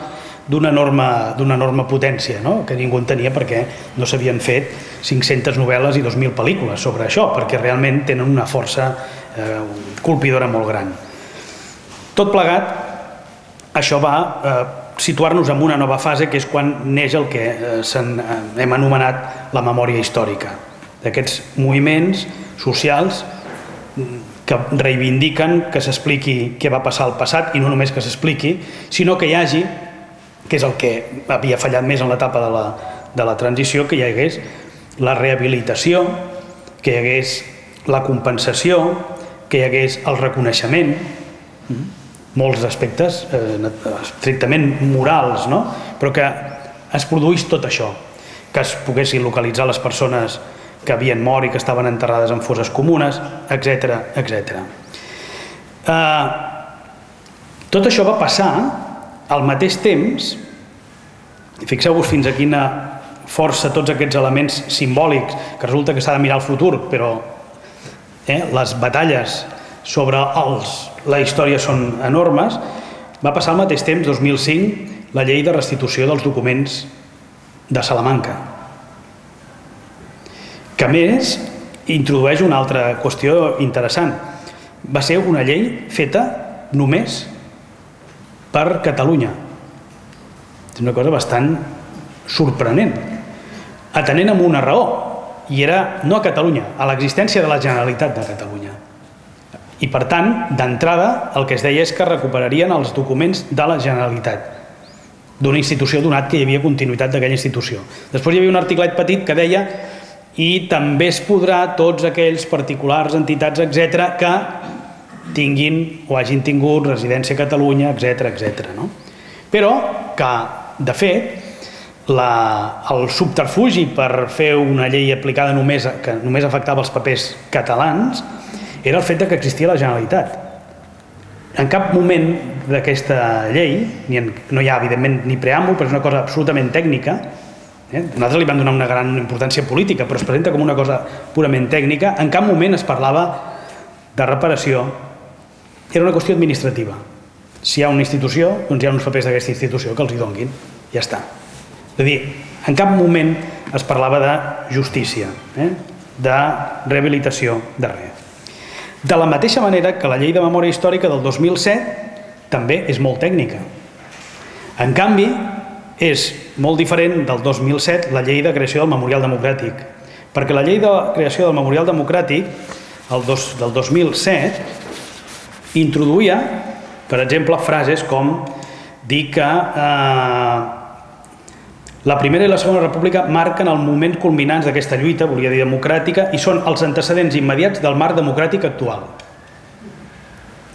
d'una enorme potència, que ningú entenia perquè no s'havien fet 500 novel·les i 2.000 pel·lícules sobre això, perquè realment tenen una força colpidora molt gran. Tot plegat, això va situar-nos en una nova fase, que és quan neix el que hem anomenat la memòria històrica, d'aquests moviments socials que reivindiquen que s'expliqui què va passar al passat, i no només que s'expliqui, sinó que hi hagi, que és el que havia fallat més en l'etapa de la transició, que hi hagués la rehabilitació, que hi hagués la compensació, que hi hagués el reconeixement, molts aspectes estrictament morals, però que es produís tot això, que es poguessin localitzar les persones que havien mort i que estaven enterrades en fosses comunes, etc. Tot això va passar al mateix temps, i fixeu-vos fins a quina força tots aquests elements simbòlics, que resulta que s'ha de mirar el futur, però les batalles sobre la història són enormes. Va passar al mateix temps, 2005, la llei de restitució dels documents de Salamanca, que a més introdueix una altra qüestió interessant. Va ser una llei feta només per Catalunya. És una cosa bastant sorprenent, atenent amb una raó, i era no a Catalunya, a l'existència de la Generalitat de Catalunya. I per tant, d'entrada, el que es deia és que recuperarien els documents de la Generalitat, d'una institució, donat que hi havia continuïtat d'aquella institució. Després hi havia un articlet petit que deia i també es podrà tots aquells particulars, entitats, etc., que tinguin o hagin tingut residència a Catalunya, etc. Però que, de fet, el subterfugi per fer una llei aplicada que només afectava els papers catalans era el fet que existia la Generalitat. En cap moment d'aquesta llei, no hi ha evidentment ni preàmbul, però és una cosa absolutament tècnica, nosaltres li vam donar una gran importància política, però es presenta com una cosa purament tècnica, en cap moment es parlava de reparació, era una qüestió administrativa. Si hi ha una institució, doncs hi ha uns papers d'aquesta institució que els hi donguin, ja està. És a dir, en cap moment es parlava de justícia, de rehabilitació, de res. De la mateixa manera que la llei de memòria històrica del 2007 també és molt tècnica. En canvi, és molt diferent del 2007 la llei de creació del Memorial Democràtic, perquè la llei de creació del Memorial Democràtic del 2007 introduïa, per exemple, frases com dir que la Primera i la Segona República marquen el moment culminants d'aquesta lluita, volia dir democràtica, i són els antecedents immediats del marc democràtic actual.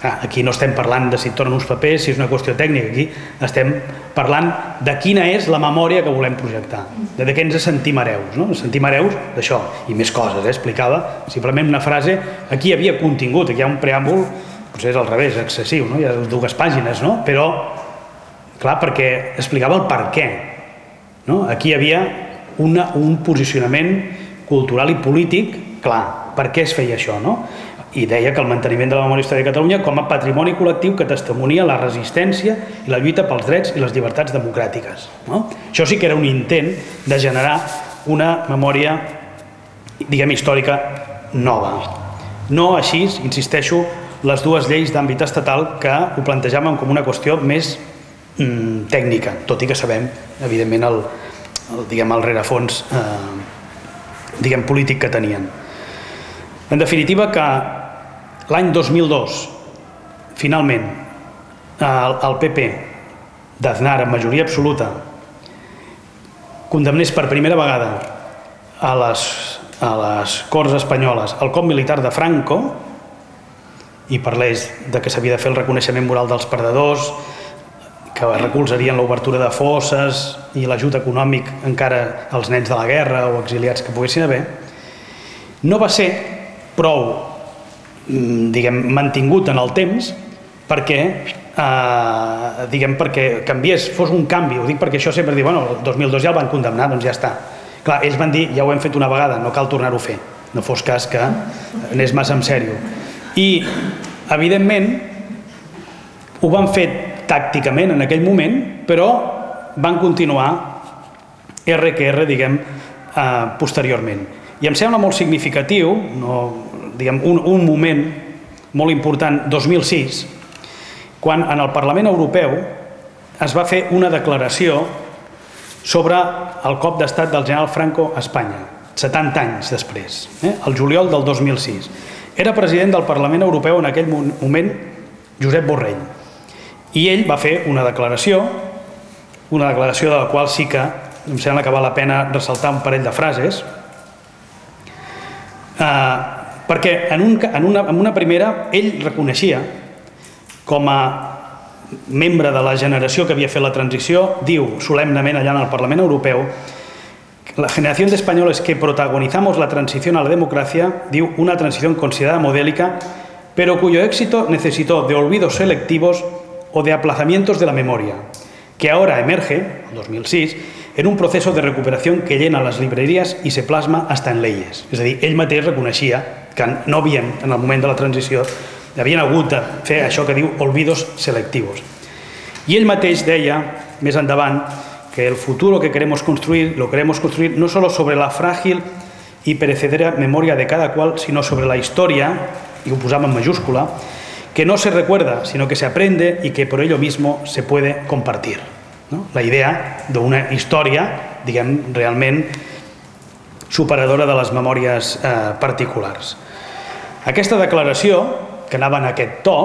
Aquí no estem parlant de si et tornen uns papers, si és una qüestió tècnica, aquí estem parlant de quina és la memòria que volem projectar, de què ens sentim hereus. Ens sentim hereus d'això, i més coses, explicava simplement una frase. Aquí hi havia contingut, aquí hi ha un preàmbul, potser és al revés, excessiu, hi ha 2 pàgines, però, clar, perquè explicava el per què. Aquí hi havia un posicionament cultural i polític clar, per què es feia això, i deia que el manteniment de la memòria històrica de Catalunya com a patrimoni col·lectiu que testimonia la resistència i la lluita pels drets i les llibertats democràtiques. Això sí que era un intent de generar una memòria, diguem, històrica nova. No així, insisteixo, les 2 lleis d'àmbit estatal que ho plantejaven com una qüestió més tècnica, tot i que sabem, evidentment, el rerefons polític que tenien. En definitiva, que l'any 2002, finalment, el PP d'Aznar, amb majoria absoluta, condemnés per primera vegada a les Corts espanyoles el cop militar de Franco i parlés que s'havia de fer el reconeixement moral dels perdedors, que recolzarien l'obertura de fosses i l'ajut econòmic encara als nens de la guerra o exiliats que poguessin haver, no va ser prou, mantingut en el temps perquè canviés, fos un canvi. Ho dic perquè això sempre diu, el 2002 ja el van condemnar, doncs ja està. Clar, ells van dir, ja ho hem fet una vegada, no cal tornar-ho a fer, no fos cas que anés massa en sèrio. I, evidentment, ho van fer tàcticament en aquell moment, però van continuar R que R, diguem, posteriorment. I em sembla molt significatiu, un moment molt important, 2006, quan en el Parlament Europeu es va fer una declaració sobre el cop d'estat del general Franco a Espanya, 70 anys després, el juliol del 2006. Era president del Parlament Europeu en aquell moment Josep Borrell, i ell va fer una declaració de la qual sí que em sembla que val la pena ressaltar un parell de frases, perquè en una primera ell reconeixia, com a membre de la generació que havia fet la transició, diu solemnament allà en el Parlament Europeu, la generación de españoles que protagonizamos la transición a la democracia, diu, una transición considerada modélica, pero cuyo éxito necesitó de olvidos selectivos o de aplazamientos de la memoria, que ahora emerge, en 2006, en un proceso de recuperación que llena las librerías y se plasma hasta en leyes. És a dir, ell mateix reconeixia que no havien, en el moment de la transició, havien hagut de fer això que diu olvidos selectivos. I ell mateix deia, més endavant, que el futuro que queremos construir, lo queremos construir no solo sobre la frágil y perecedera memoria de cada cual, sino sobre la historia, y ho posava en mayúscula, que no se recuerda, sino que se aprende y que por ello mismo se puede compartir. La idea d'una història, diguem, realment superadora de les memòries particulars. Aquesta declaració, que anava en aquest to,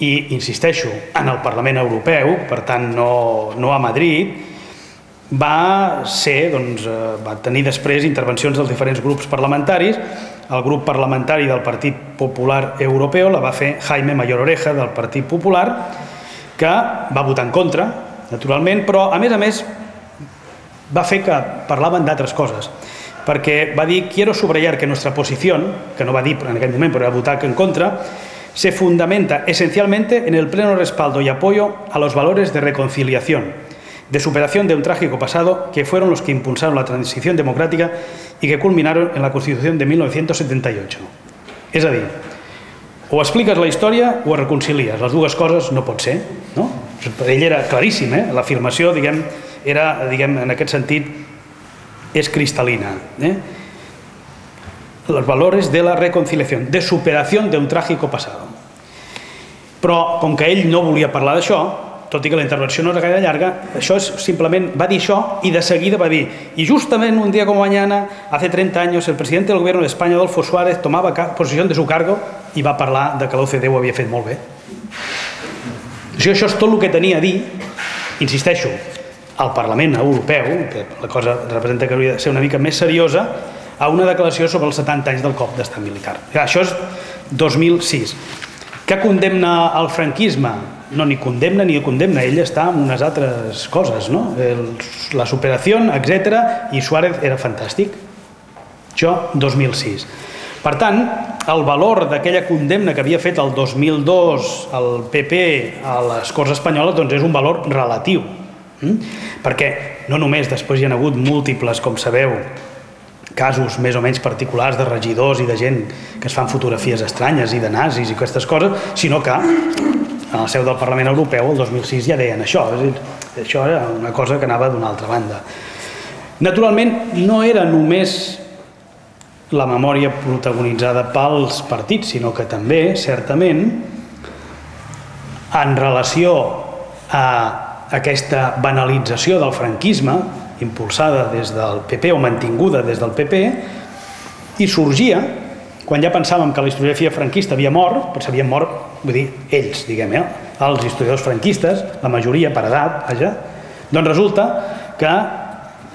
i insisteixo, en el Parlament Europeu, per tant no a Madrid, va tenir després intervencions dels diferents grups parlamentaris. El grup parlamentari del Partit Popular Europeu la va fer Jaime Mayor Oreja, del Partit Popular, que va votar en contra, naturalment, però a més va fer que parlaven d'altres coses, perquè va dir, quiero subrayar que nuestra posición, que no va dir en aquell moment però va votar en contra, se fundamenta esencialmente en el pleno respaldo y apoyo a los valores de reconciliación, de superación de un trágico pasado que fueron los que impulsaron la transición democrática y que culminaron en la Constitución de 1978. És a dir, o expliques la història o es reconcilies, les dues coses no pot ser, no? Ell era claríssim, l'afirmació, diguem, era, en aquest sentit, és cristal·lina. Los valores de la reconciliación, de superación de un trágico pasado. Però, com que ell no volia parlar d'això, tot i que la intervenció no era gaire llarga, això és simplement, va dir això i de seguida va dir, y justamente un día como mañana, hace 30 años, el presidente del gobierno de España, Adolfo Suárez, tomaba posesión de su cargo i va parlar de que l'OCDE ho havia fet molt bé. Això és tot el que tenia a dir, insisteixo, al Parlament Europeu, que la cosa representa que hauria de ser una mica més seriosa, a una declaració sobre els 70 anys del cop d'estat militar. Això és 2006. Que condemna el franquisme? No, ni condemna ni condemna, ell està en unes altres coses, no? La superació, etc. I Suárez era fantàstic. Això, 2006. Per tant, el valor d'aquella condemna que havia fet el 2002 el PP a les Corts Espanyoles doncs és un valor relatiu. Perquè no només després hi ha hagut múltiples, com sabeu, casos més o menys particulars de regidors i de gent que es fan fotografies estranyes i de nazis i aquestes coses, sinó que en el seu del Parlament Europeu el 2006 ja deien això. Això era una cosa que anava d'una altra banda. Naturalment, no era només la memòria protagonitzada pels partits, sinó que també, certament, en relació a aquesta banalització del franquisme, impulsada des del PP o mantinguda des del PP, i sorgia, quan ja pensàvem que la historiografia franquista havia mort, però s'havien mort, vull dir, ells, diguem, els historiadors franquistes, la majoria per edat, vaja, doncs resulta que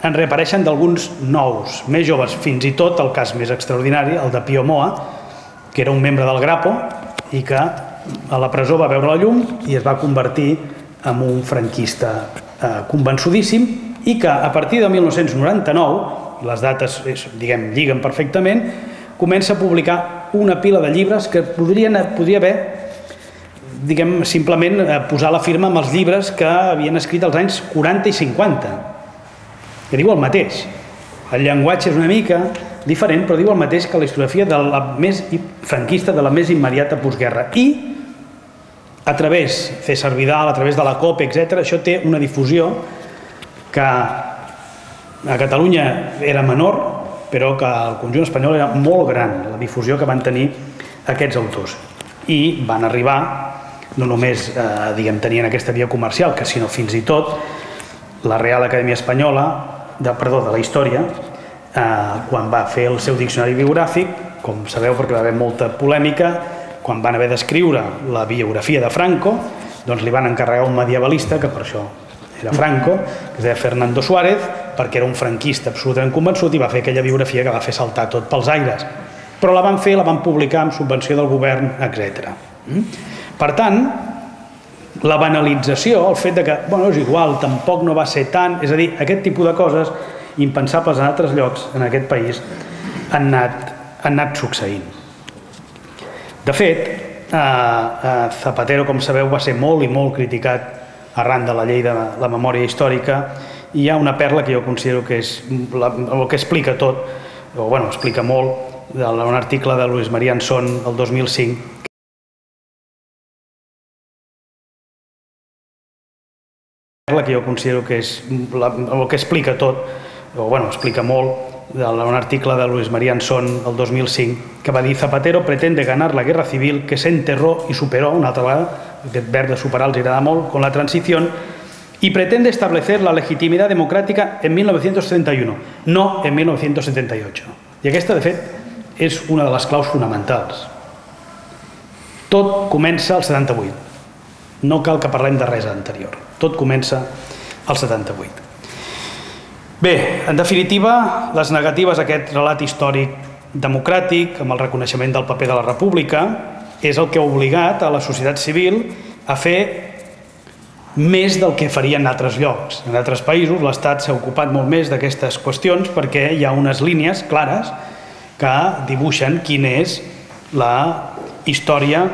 en reapareixen d'alguns nous, més joves, fins i tot el cas més extraordinari, el de Pío Moa, que era un membre del Grapo i que a la presó va veure la llum i es va convertir en un franquista convençudíssim i que a partir de 1999, les dates, diguem, lliguen perfectament, comença a publicar una pila de llibres que podria haver, diguem, simplement posar la firma amb els llibres que havien escrit als anys 40 i 50, que diu el mateix. El llenguatge és una mica diferent, però diu el mateix que la historiografia de la més franquista, de la més immediata postguerra. I, a través, César Vidal, a través de la COPE, etc., això té una difusió que a Catalunya era menor, però que al conjunt espanyol era molt gran, la difusió que van tenir aquests autors. I van arribar, no només tenien aquesta via comercial, que sinó fins i tot la Real Acadèmia Espanyola, de la història, quan va fer el seu diccionari biogràfic, com sabeu perquè va haver molta polèmica, quan van haver d'escriure la biografia de Franco, doncs li van encarregar un medievalista, que per això era Franco, que es deia Fernando Suárez, perquè era un franquista absolutament convençut i va fer aquella biografia que va fer saltar tot pels aires. Però la van fer, la van publicar amb subvenció del govern, etc. Per tant, la banalització, el fet de que, bueno, és igual, tampoc no va ser tant, és a dir, aquest tipus de coses impensables en altres llocs, en aquest país, han anat succeint. De fet, Zapatero, com sabeu, va ser molt i molt criticat arran de la llei de la memòria històrica, i hi ha una perla que jo considero que és el que explica tot, o bueno, explica molt, d'un article de Luis María Anson el 2005, que jo considero que és el que explica tot, o bueno, explica molt, d'un article de Luis María Anson el 2005, que va dir: Zapatero pretende ganar la guerra civil que se enterró y superó, una altra vegada, aquest verb de superar els agrada molt, con la transición, y pretende establecer la legitimidad democrática en 1971, no en 1978. I aquesta, de fet, és una de les claus fonamentals. Tot comença al 78. No cal que parlem de res anterior. Tot comença al 78. Bé, en definitiva, les negatives a aquest relat històric democràtic, amb el reconeixement del paper de la República, és el que ha obligat a la societat civil a fer més del que farien en altres llocs. En altres països l'Estat s'ha ocupat molt més d'aquestes qüestions perquè hi ha unes línies clares que dibuixen quina és la història,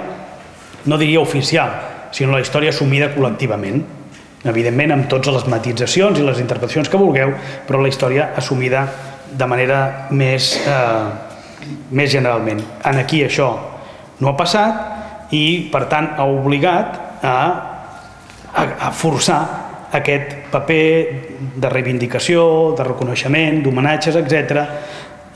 no diria oficial, sinó la història assumida col·lectivament. Evidentment, amb totes les matitzacions i les interpretacions que vulgueu, però la història assumida de manera més generalment. Aquí això no ha passat i, per tant, ha obligat a forçar aquest paper de reivindicació, de reconeixement, d'homenatges, etc.,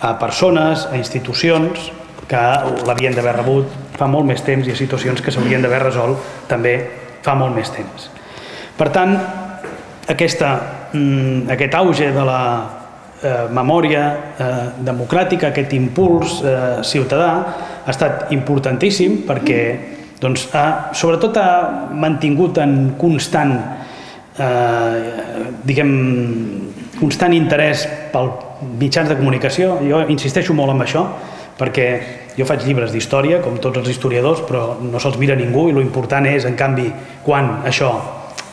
a persones, a institucions que l'havien d'haver rebut fa molt més temps i a situacions que s'haurien d'haver resolt també fa molt més temps. Per tant, aquest auge de la memòria democràtica, aquest impuls ciutadà, ha estat importantíssim perquè sobretot ha mantingut en constant interès pels mitjans de comunicació. Jo insisteixo molt en això perquè jo faig llibres d'història, com tots els historiadors, però no se'ls mira ningú i l'important és, en canvi, quan això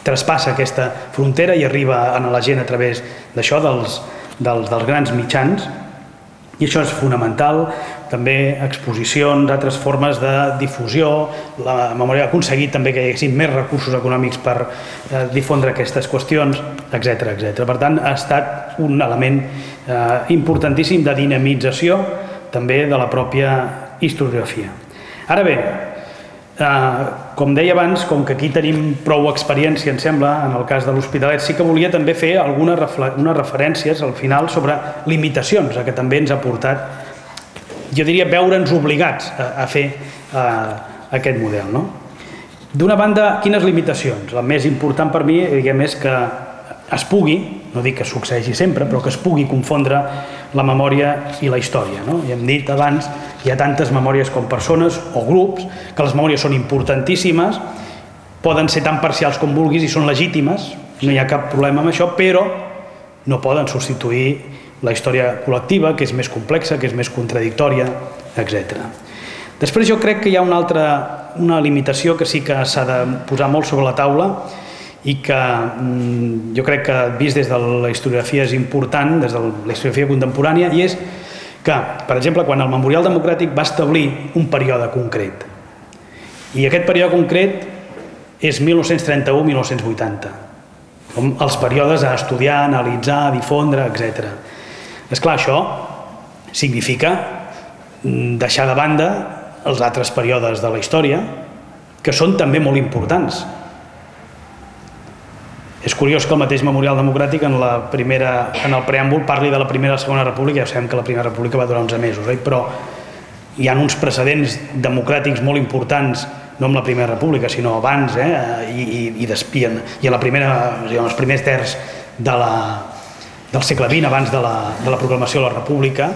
traspassa aquesta frontera i arriba a la gent a través d'això, dels grans mitjans, i això és fonamental. També exposicions, altres formes de difusió, la memòria ha aconseguit també que hi haguessin més recursos econòmics per difondre aquestes qüestions, etc. Per tant, ha estat un element importantíssim de dinamització també de la pròpia historiografia. Ara bé, com deia abans, com que aquí tenim prou experiència, em sembla, en el cas de l'Hospitalet, sí que volia també fer unes referències al final sobre limitacions, que també ens ha portat, jo diria, veure'ns obligats a fer aquest model. D'una banda, quines limitacions? La més important per mi, és que es pugui, no dic que succeeixi sempre, però que es pugui confondre la memòria i la història. I hem dit abans, hi ha tantes memòries com persones o grups, que les memòries són importantíssimes, poden ser tan parcials com vulguis i són legítimes, no hi ha cap problema amb això, però no poden substituir la història col·lectiva, que és més complexa, que és més contradictòria, etc. Després jo crec que hi ha una limitació que sí que s'ha de posar molt sobre la taula i que jo crec que vist des de la historiografia és important, des de la historiografia contemporània, i és que, per exemple, quan el Memorial Democràtic va establir un període concret, i aquest període concret és 1931-1980, com els períodes a estudiar, analitzar, difondre, etc. Esclar, això significa deixar de banda els altres períodes de la història, que són també molt importants. És curiós que el mateix Memorial Democràtic en el preàmbul parli de la Primera i la Segona República. Ja sabem que la Primera República va durar 11 mesos, però hi ha uns precedents democràtics molt importants, no amb la Primera República, sinó abans, i a la primera, els primers terç del segle XX, abans de la proclamació de la República,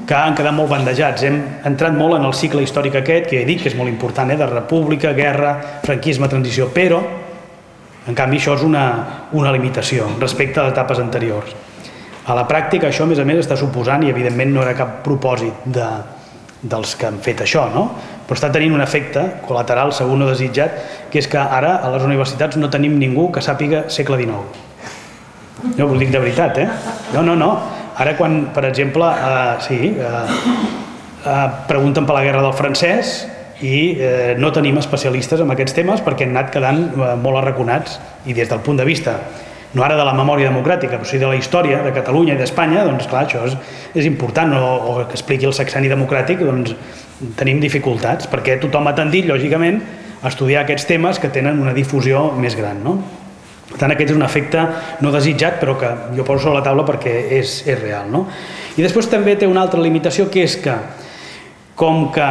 que han quedat molt bandejats. Hem entrat molt en el cicle històric aquest, que he dit que és molt important, de república, guerra, franquisme, transició, però, en canvi, això és una limitació respecte a les etapes anteriors. A la pràctica, això, a més, està suposant, i evidentment no era cap propòsit dels que han fet això, no? Però està tenint un efecte col·lateral, segur no desitjat, que és que ara a les universitats no tenim ningú que sàpiga segle XIX. Jo ho dic de veritat, No. Ara quan, per exemple, pregunten per la guerra del francès i no tenim especialistes en aquests temes perquè han anat quedant molt arraconats, i des del punt de vista no ara de la memòria democràtica, però sí de la història de Catalunya i d'Espanya, doncs clar, això és important, o que expliqui el sexenni democràtic, doncs tenim dificultats, perquè tothom ha tendit, lògicament, a estudiar aquests temes que tenen una difusió més gran, no? Per tant, aquest és un efecte no desitjat, però que jo poso sobre la taula perquè és real, no? I després també té una altra limitació, que és que, com que,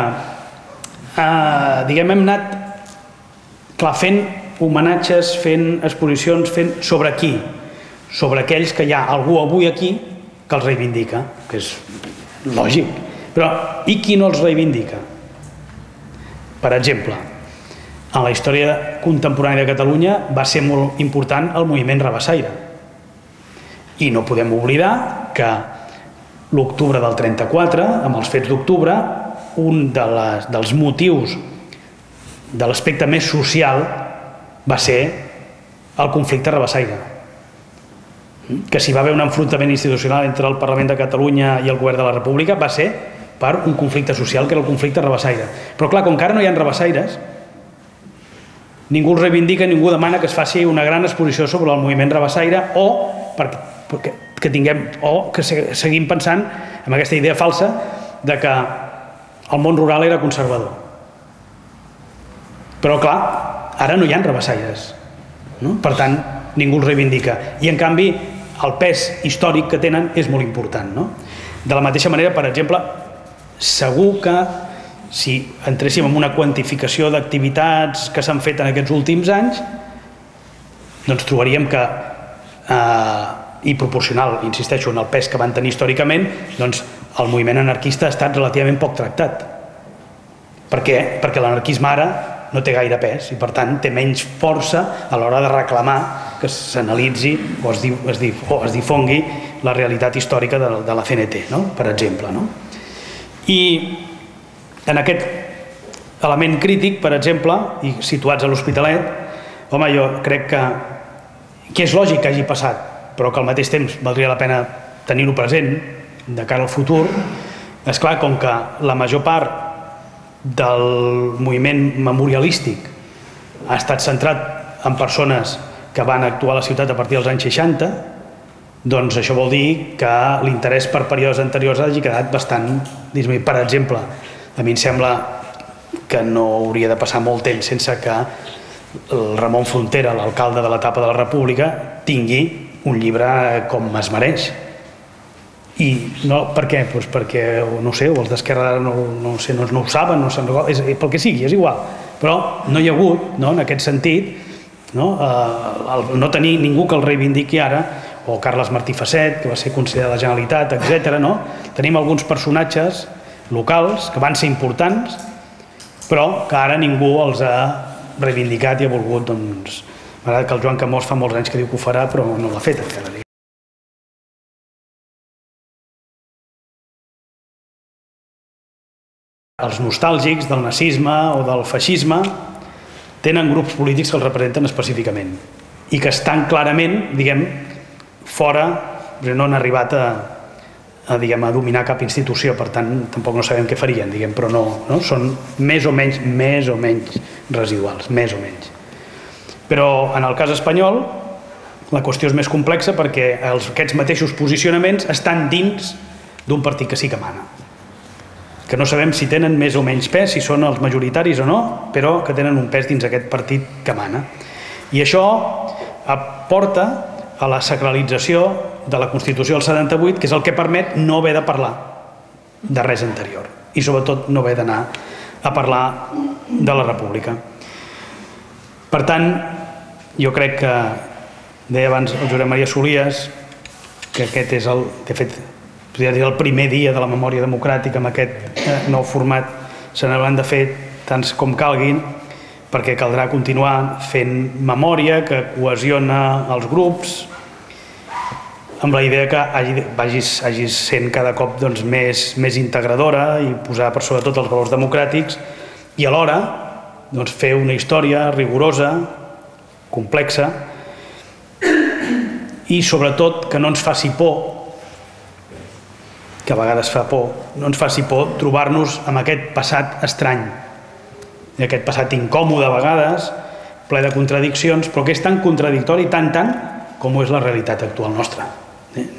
diguem, hem anat fent homenatges, fent exposicions, fent sobre qui? Sobre aquells que hi ha algú avui aquí que els reivindica, que és lògic. Però, i qui no els reivindica? Per exemple, en la història contemporània de Catalunya va ser molt important el moviment rabassaire. I no podem oblidar que l'octubre del 34, amb els fets d'octubre, un dels motius de l'aspecte més social va ser el conflicte rabassaire. Que si va haver un enfrontament institucional entre el Parlament de Catalunya i el Govern de la República va ser per un conflicte social, que era el conflicte rabassaire. Però clar, com que ara no hi ha rabassaires, ningú els reivindica, ningú demana que es faci una gran exposició sobre el moviment rabassaire, o que seguim pensant en aquesta idea falsa de que el món rural era conservador. Però clar, ara no hi ha rabassaires, no? Per tant, ningú els reivindica. I en canvi, el pes històric que tenen és molt important, no? De la mateixa manera, per exemple, segur que si entréssim en una quantificació d'activitats que s'han fet en aquests últims anys, doncs trobaríem que, i proporcional, insisteixo, en el pes que van tenir històricament, doncs el moviment anarquista ha estat relativament poc tractat. Per què? Perquè l'anarquisme ara no té gaire pes i, per tant, té menys força a l'hora de reclamar que s'analitzi o es difongui la realitat històrica de la CNT, per exemple. I en aquest element crític, per exemple, i situats a l'Hospitalet, home, jo crec que és lògic que hagi passat, però que al mateix temps valdria la pena tenir-ho present de cara al futur. És clar, com que la major part del moviment memorialístic ha estat centrat en persones que van actuar a la ciutat a partir dels anys 60, doncs això vol dir que l'interès per períodes anteriors hagi quedat bastant disminuït. Per exemple, a mi em sembla que no hauria de passar molt temps sense que el Ramon Frontera, l'alcalde de l'etapa de la República, tingui un llibre com es mereix. I no, per què? Doncs perquè, no sé, els d'Esquerra no ho saben, pel que sigui, és igual. Però no hi ha hagut, en aquest sentit, no tenir ningú que el reivindiqui ara, o Carles Martí Facet, que va ser conseller de la Generalitat, etc. Tenim alguns personatges locals que van ser importants, però que ara ningú els ha reivindicat i ha volgut, doncs, m'agrada que el Joan Camós fa molts anys que diu que ho farà, però no l'ha fet encara. Els nostàlgics del nazisme o del feixisme tenen grups polítics que els representen específicament i que estan clarament, diguem, fora, no han arribat a dominar cap institució, per tant, tampoc no sabem què farien, però no, són més o menys residuals, més o menys. Però en el cas espanyol la qüestió és més complexa perquè aquests mateixos posicionaments estan dins d'un partit que sí que mana, que no sabem si tenen més o menys pes, si són els majoritaris o no, però que tenen un pes dins aquest partit que mana. I això aporta a la sacralització de la Constitució del 78, que és el que permet no haver de parlar de res anterior i sobretot no haver d'anar a parlar de la República. Per tant, jo crec que deia abans el Josep Maria Solies que aquest és de fet, podria dir el primer dia de la memòria democràtica amb aquest nou format. Se n'hauran de fer tants com calguin, perquè caldrà continuar fent memòria que cohesiona els grups amb la idea que hagi sent cada cop més integradora i posar per sobretot els valors democràtics i alhora fer una història rigorosa, complexa i sobretot que no ens faci por, que a vegades fa por, no ens faci por trobar-nos amb aquest passat estrany, aquest passat incòmode a vegades, ple de contradiccions, però que és tan contradictori, tant, com és la realitat actual nostra,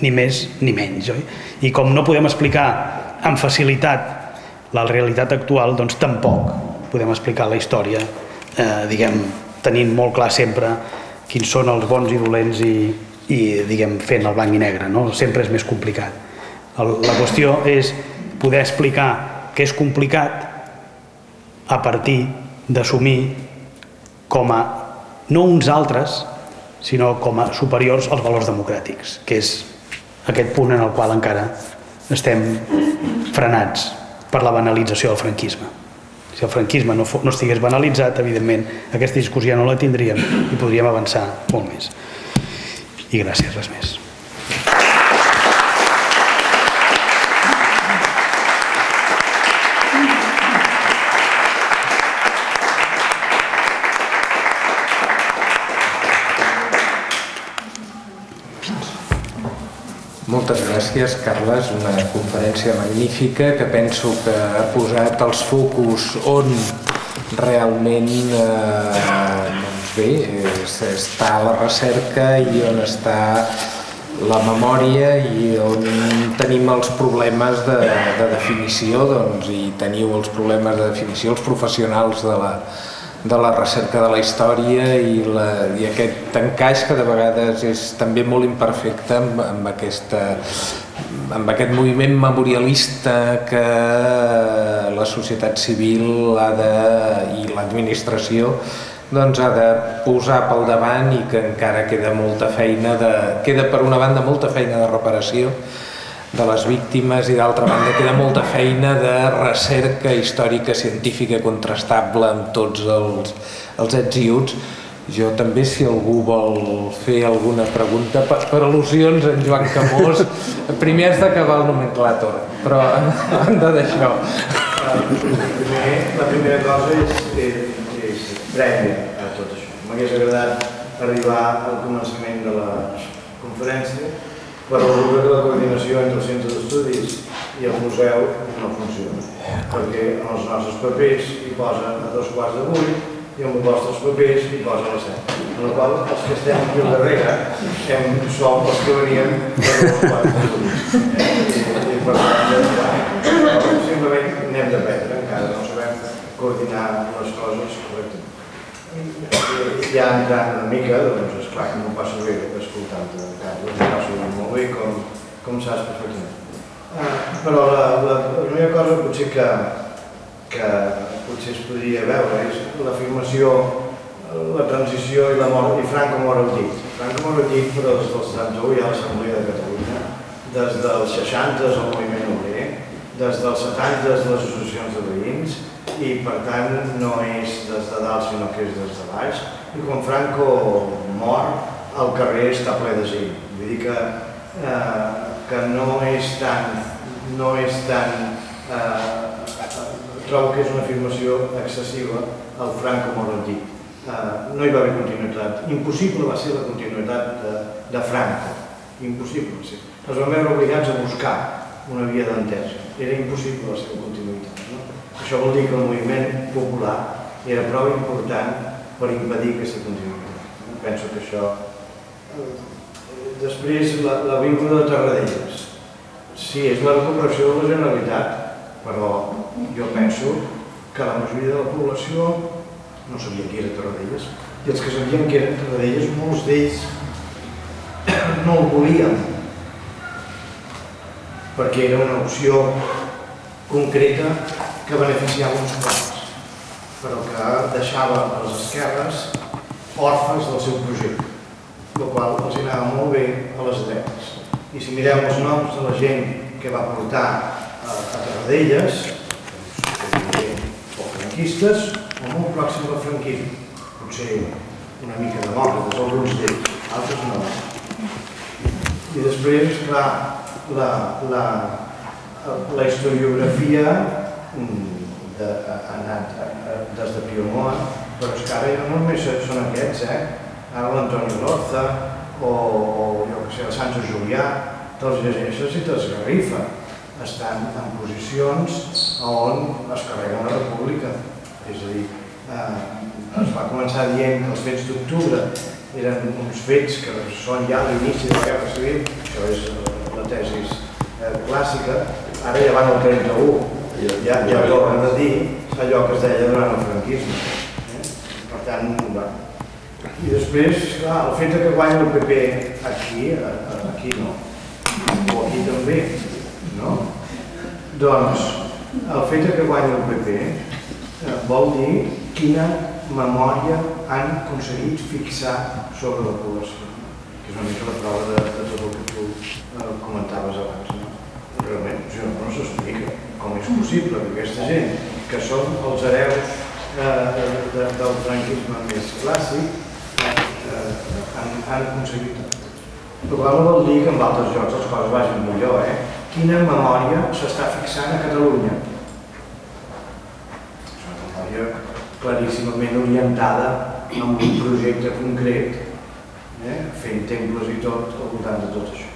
ni més ni menys. I com no podem explicar amb facilitat la realitat actual, doncs tampoc podem explicar la història, tenint molt clar sempre quins són els bons i dolents i fent el blanc i negre, sempre és més complicat. La qüestió és poder explicar que és complicat a partir d'assumir com a no uns altres, sinó com a superiors als valors democràtics, que és aquest punt en el qual encara estem frenats per la banalització del franquisme. Si el franquisme no estigués banalitzat, evidentment, aquesta discussió no la tindríem i podríem avançar molt més. I gràcies, res més. Moltes gràcies, Carles. Una conferència magnífica que penso que ha posat els focus on realment està la recerca i on està la memòria i on tenim els problemes de definició, i teniu els problemes de definició, els professionals de la recerca de la història i aquest encaix que de vegades és també molt imperfecte amb aquest moviment memorialista que la societat civil i l'administració ha de posar pel davant i que encara queda molta feina, queda per una banda molta feina de reparació de les víctimes i d'altra banda queda molta feina de recerca històrica, científica, contrastable amb tots els ets i uts. Jo també, si algú vol fer alguna pregunta, per al·lusions en Joan Camós, primer has d'acabar el nomenclàtor, però hem de d'això. La primera cosa és prèvia a tot això. M'hagués agradat arribar al començament de la conferència, però resulta que la coordinació entre els centres d'estudis i el museu no funciona, perquè en els nostres papers hi posa a 7:15 i en els vostres papers hi posa a les 7, en la qual els que estem aquí al darrere som els que veníem per 2:15 i per tant simplement n'hem d'aprendre, encara no sabem coordinar les coses correctament. Ja entrant una mica, doncs esclar que m'ho passo bé escoltant-te, Carles, m'ho passo molt bé com saps perfectament. Però la primera cosa potser que potser es podria veure és l'afirmació, la transició i la mort, i Franco mor al llit. Franco mor al llit però des del 71 hi ha l'Assemblea de Catalunya, des dels 60 el moviment obrer, des dels 70 les associacions de veïns, i per tant no és des de dalt sinó que és des de baix, i quan Franco mor el carrer està ple de gent. Vull dir que no és tan trobo que és una afirmació excessiva el Franco mor al llit. No hi va haver continuïtat, impossible va ser la continuïtat de Franco, impossible va ser. Es van veure obligats a buscar una via d'entesa, era impossible la seva continuïtat. Això vol dir que el moviment popular era prou important per impedir aquesta continuïtat. Penso que això... Després, la víncula de Tarradellas. Sí, és la recuperació de la Generalitat, però jo penso que la majoria de la població no sabia qui era Tarradellas, i els que sabien qui era Tarradellas, molts d'ells no el volien, perquè era una opció concreta que beneficiava uns quants, però que deixava a les esquerres orfes del seu projecte, el qual els anava molt bé a les dretes. I si mireu els noms de la gent que va portar a Tarradellas, o franquistes o molt pròxims al franquisme, potser una mica demòcrates, alguns d'ells, altres no. I després, clar, la historiografia ha anat des de Pío Moa, però és que ara ja no només són aquests, ara l'Antoni Lorza o jo que sé, el Sancho Julià, te'ls llegeixes i t'esgarrifa. Estan en posicions on es carreguen la república. És a dir, es va començar dient que els fets d'octubre eren uns fets que són ja l'inici de la Guerra Civil, això és la tesi clàssica, ara ja van al 31, ja tornen a dir allò que es deia durant el franquisme. Per tant, i després, clar, el fet que guanyi el PP aquí no, o aquí també, no? Doncs, el fet que guanyi el PP vol dir quina memòria han aconseguit fixar sobre la població, que és una mica la prova de tot el que tu comentaves abans. Realment, no s'explica com és possible que aquesta gent, que són els hereus del franquisme més clàssic, han aconseguit. Però no vol dir que en altres llocs les coses vagin millor, Quina memòria s'està fixant a Catalunya? És una memòria claríssimament orientada en un projecte concret, fent temples i tot al voltant de tot això.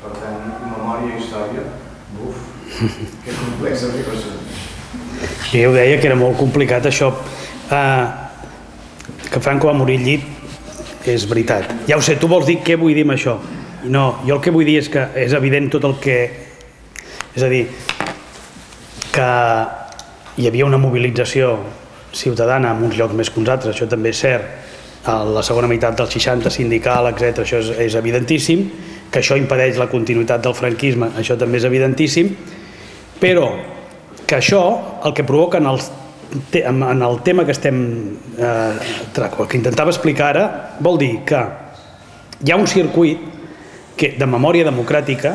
Per tant, memòria i història, que complexa situació. Sí, ho deia que era molt complicat això. Que Franco va morir al llit, és veritat. Ja ho sé, tu vols dir què vull dir amb això? No, jo el que vull dir és que és evident tot el que... És a dir, que hi havia una mobilització ciutadana en uns llocs més que uns altres, això també és cert, a la segona meitat dels 60, sindical, etc., això és evidentíssim, que això impedeix la continuïtat del franquisme, això també és evidentíssim, però que això, el que provoca en el tema que que intentava explicar ara, vol dir que hi ha un circuit de memòria democràtica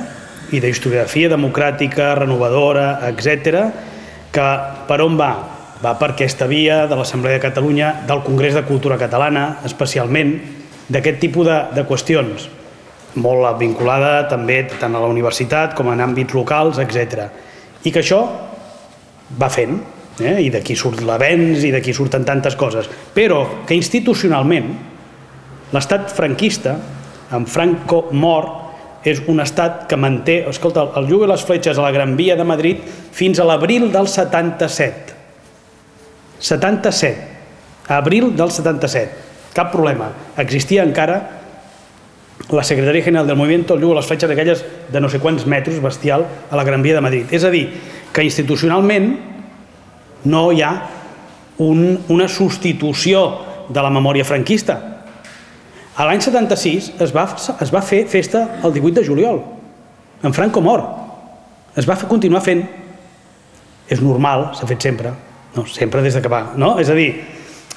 i d'historiografia democràtica, renovadora, etc., que per on va? Va per aquesta via de l'Assemblea de Catalunya, del Congrés de Cultura Catalana, especialment, d'aquest tipus de qüestions, molt vinculada també tant a la universitat com en àmbits locals, etc. I que això va fent, i d'aquí surt l'avenç i d'aquí surten tantes coses, però que institucionalment l'estat franquista, amb Franco mort, és un estat que manté, escolta, el Yugo i les Fletxes a la Gran Via de Madrid fins a l'abril del 77. 77. Abril del 77. Cap problema. Existia encara la Secretaria General del Movimiento, el Yugo i les Fletxes, aquelles de no sé quants metres, bestial, a la Gran Via de Madrid. És a dir, que institucionalment no hi ha una substitució de la memòria franquista. A l'any 76 es va fer festa el 18 de juliol, en Franco mort. Es va continuar fent. És normal, s'ha fet sempre. No, sempre des que va. No? És a dir,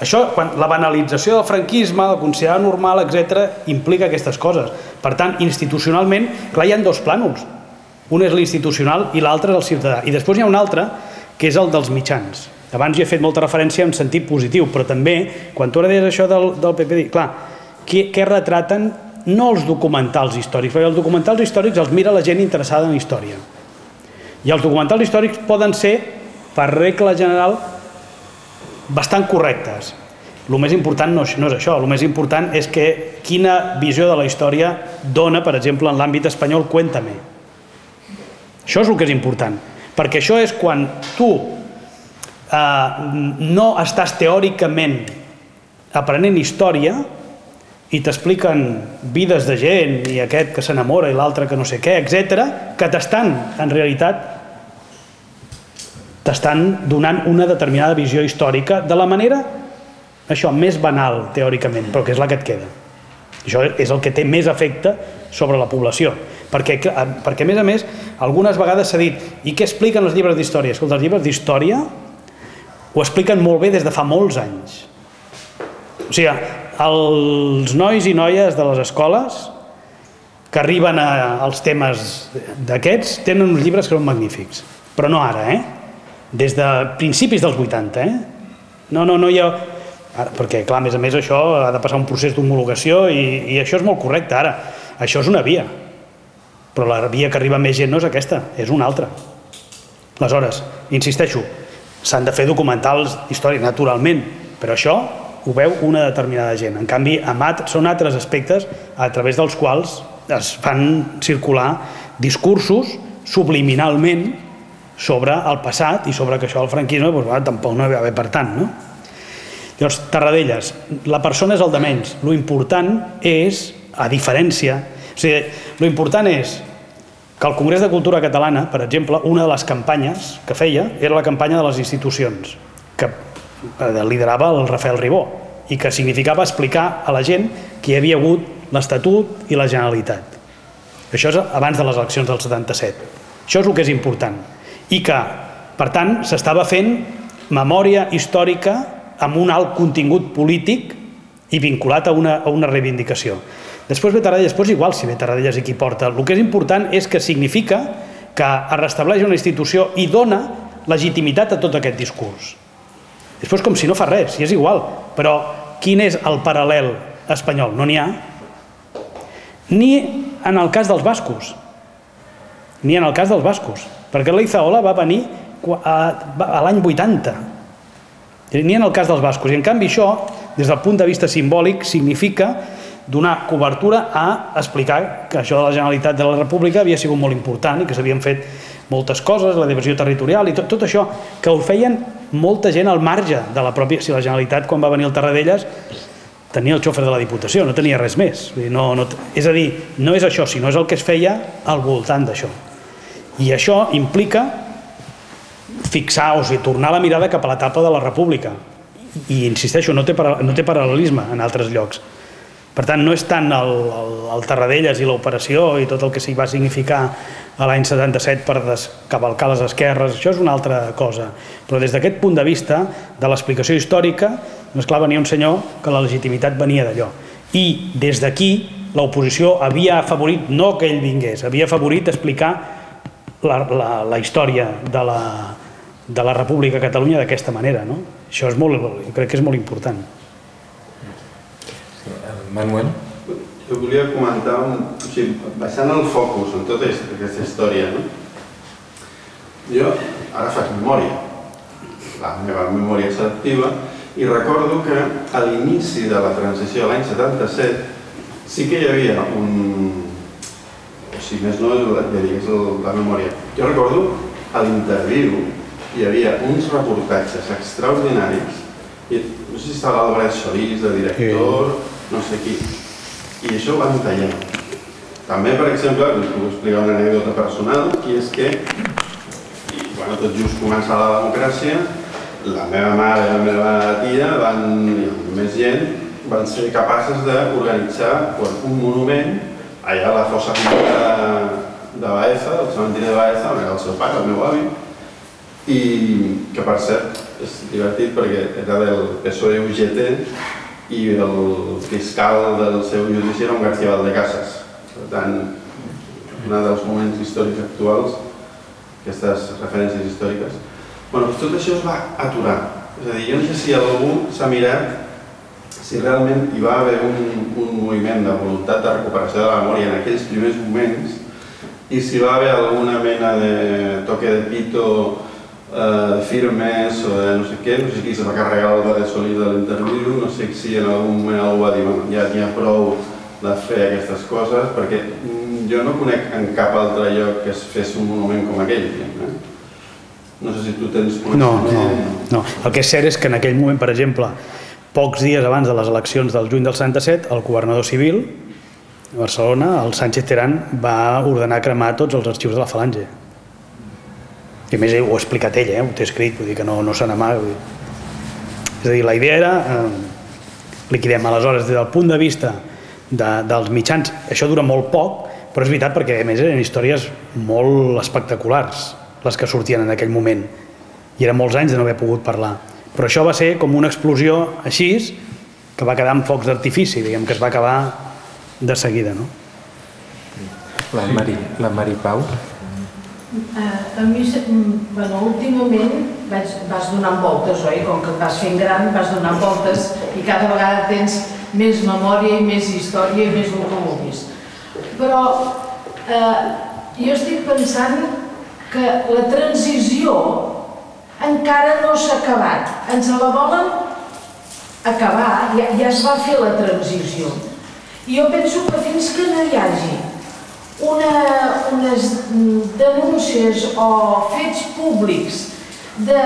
això, la banalització del franquisme, el considerar normal, etc., implica aquestes coses. Per tant, institucionalment, clar, hi ha dos plànols. Un és l'institucional i l'altre és el ciutadà. I després hi ha un altre, que és el dels mitjans. Abans hi he fet molta referència en sentit positiu, però també, quan tu ara deies això del PP, clar, què retraten no els documentals històrics, perquè els documentals històrics els mira la gent interessada en història. I els documentals històrics poden ser, per regla general, bastant correctes. El més important no és això, el més important és quina visió de la història dona, per exemple, en l'àmbit espanyol, Cuéntame. Això és el que és important, perquè això és quan tu no estàs teòricament aprenent història, i t'expliquen vides de gent i aquest que s'enamora i l'altre que no sé què, etc., que en realitat t'estan donant una determinada visió històrica de la manera, això, més banal, teòricament, però que és la que et queda. Això és el que té més efecte sobre la població. Perquè a més, algunes vegades s'ha dit, i què expliquen els llibres d'història? Escolta, els llibres d'història ho expliquen molt bé des de fa molts anys. O sigui, els nois i noies de les escoles que arriben als temes d'aquests tenen uns llibres que són magnífics. Però no ara, des de principis dels 80, no hi ha... Perquè, clar, a més això ha de passar un procés d'homologació i això és molt correcte ara. Això és una via. Però la via que arriba més gent no és aquesta, és una altra. Aleshores, insisteixo, s'han de fer documentals històrics, naturalment, però això ho veu una determinada gent. En canvi, són altres aspectes a través dels quals es fan circular discursos subliminalment sobre el passat i sobre que això del franquisme tampoc no hi va haver per tant, no? Llavors, Tarradellas, la persona és el de menys. Lo important és, a diferència, o sigui, lo important és que el Congrés de Cultura Catalana, per exemple, una de les campanyes que feia era la campanya de les institucions, que liderava el Rafael Ribó, i que significava explicar a la gent que hi havia hagut l'Estatut i la Generalitat. Això és abans de les eleccions del 77. Això és el que és important. I que, per tant, s'estava fent memòria històrica amb un alt contingut polític i vinculat a una reivindicació. Després ve Tarradellas, després igual si ve Tarradellas i qui porta. El que és important és que significa que es restableix una institució i dona legitimitat a tot aquest discurs. Després com si no fa res, i és igual, però quin és el paral·lel espanyol? No n'hi ha. Ni en el cas dels bascos. Ni en el cas dels bascos. Perquè l'Eizaola va venir a l'any 80. Ni en el cas dels bascos. I en canvi això, des del punt de vista simbòlic, significa donar cobertura a explicar que això de la Generalitat de la República havia sigut molt important i que s'havien fet moltes coses, la divisió territorial i tot això, que ho feien molta gent al marge de la pròpia... Si la Generalitat, quan va venir el Tarradellas, tenia el xofer de la Diputació, no tenia res més. És a dir, no és això, sinó és el que es feia al voltant d'això. I això implica fixar, o sigui, tornar la mirada cap a l'etapa de la República. I insisteixo, no té paral·lelisme en altres llocs. Per tant, no és tant el Tarradellas i l'operació i tot el que s'hi va significar a l'any 77 per descavalcar les esquerres, això és una altra cosa. Però des d'aquest punt de vista, de l'explicació històrica, doncs clar, venia un senyor que la legitimitat venia d'allò. I des d'aquí l'oposició havia afavorit, no que ell vingués, havia afavorit explicar la història de la República de Catalunya d'aquesta manera. Això crec que és molt important. Manuel? Jo volia comentar, baixant el focus en tota aquesta història, jo ara faig memòria, la meva memòria selectiva, i recordo que a l'inici de la transició, l'any 77, sí que hi havia si més no, ja digués la memòria. Jo recordo a l'Interviu hi havia uns reportatges extraordinaris, no sé si estava l'Albert Solís de director, no sé qui, i això ho van tallar. També, per exemple, us puc explicar una anècdota personal, i és que, tot just començar la democràcia, la meva mare i la meva tia, i més gent, van ser capaces d'organitzar un monument allà a la fossa comuna de Baeza, del cementiri de Baeza, on era el seu pare, el meu avi, i que, per cert, és divertit perquè era del PSOE-UGT i el fiscal del seu judici era un García Valdecasas. Per tant, un dels moments històrics actuals, aquestes referències històriques. Tot això es va aturar. És a dir, jo no sé si algú s'ha mirat si realment hi va haver un moviment de voluntat de recuperació de la memòria en aquells primers moments i si va haver alguna mena de toque de pito, de firmes o de no sé què, no sé qui se va carregar l'Albert Solís de l'Interviu, no sé si en algun moment algú va dir ja n'hi ha prou de fer aquestes coses, perquè jo no conec en cap altre lloc que es fes un monument com aquell. No sé si tu tens coneixement. No. El que és cert és que en aquell moment, per exemple, pocs dies abans de les eleccions del juny del 77, el governador civil a Barcelona, el Sánchez Terán, va ordenar cremar tots els arxius de la Falange. I a més ho ha explicat ell, ho té escrit, vull dir que no se n'amaga. És a dir, la idea era liquidem. Aleshores, des del punt de vista dels mitjans, això dura molt poc, però és veritat perquè a més eren històries molt espectaculars les que sortien en aquell moment i eren molts anys de no haver pogut parlar. Però això va ser com una explosió així que va quedar amb focs d'artifici, diguem que es va acabar de seguida, no? La Mari Pau. A mi, últimament vas donant voltes, oi? Com que et vas fent gran, vas donant voltes i cada vegada tens més memòria i més història i més el que vulguis. Però jo estic pensant que la transició encara no s'ha acabat. Ens la volen acabar, ja es va fer la transició. I jo penso que fins que no hi hagi unes denúncies o fets públics de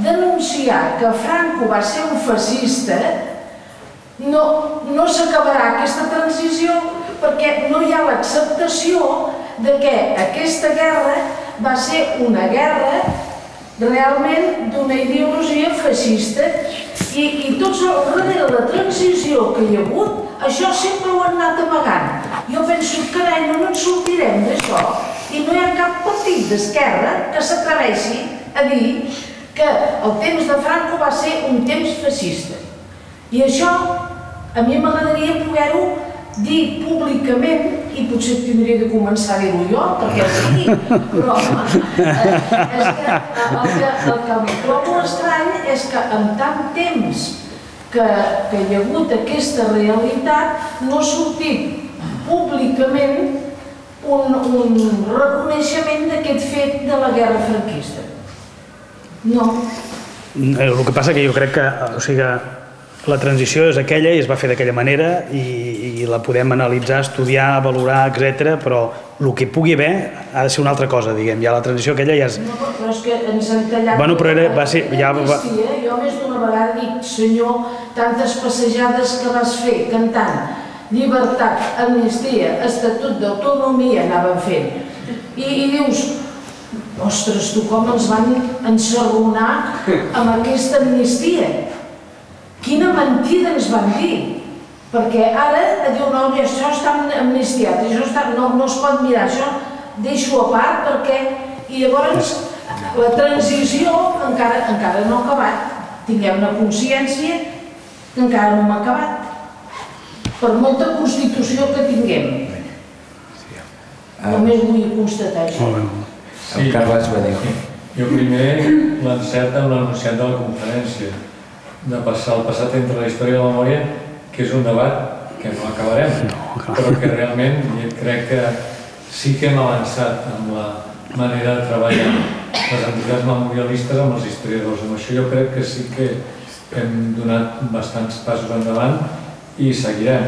denunciar que Franco va ser un fascista, no s'acabarà aquesta transició perquè no hi ha l'acceptació de que aquesta guerra va ser una guerra realment d'una ideologia feixista i tots darrere la transició que hi ha hagut, això sempre ho han anat amagant. Jo penso, carai, no ens sortirem d'això i no hi ha cap partit d'esquerra que s'atreveixi a dir que el temps de Franco va ser un temps feixista. I això a mi m'agradaria poder-ho dir públicament, i potser tindria de començar a dir-ho jo, perquè ho digui, però és que el que em trobo estrany és que en tant temps que hi ha hagut aquesta realitat no ha sortit públicament un reconeixement d'aquest fet de la guerra franquista. No. El que passa que jo crec que la transició és aquella i es va fer d'aquella manera i la podem analitzar, estudiar, valorar, etc. però el que pugui haver ha de ser una altra cosa, diguem. Ja la transició aquella ja és... No, però és que ens han tallat... Bueno, però va ser... Jo més d'una vegada dic, senyor, tantes passejades que vas fer cantant llibertat, amnistia, estatut d'autonomia anaven fent. I dius, ostres, tu com ens van ensarronar amb aquesta amnistia? Quina mentida ens van dir, perquè ara diu, no, això està amnistiat, no es pot mirar, això deixo a part perquè... I llavors la transició encara no ha acabat, tinguem una consciència que encara no m'ha acabat, per molta constitució que tinguem. Només vull constatar això. El Carles Vallejo. Jo primer l'encert amb l'anunciat de la conferència, de passar el passat entre la història i la memòria, que és un debat que no acabarem, però que realment crec que sí que hem avançat amb la manera de treballar les entitats memorialistes amb els historiadors. Amb això jo crec que sí que hem donat bastants passos endavant i seguirem.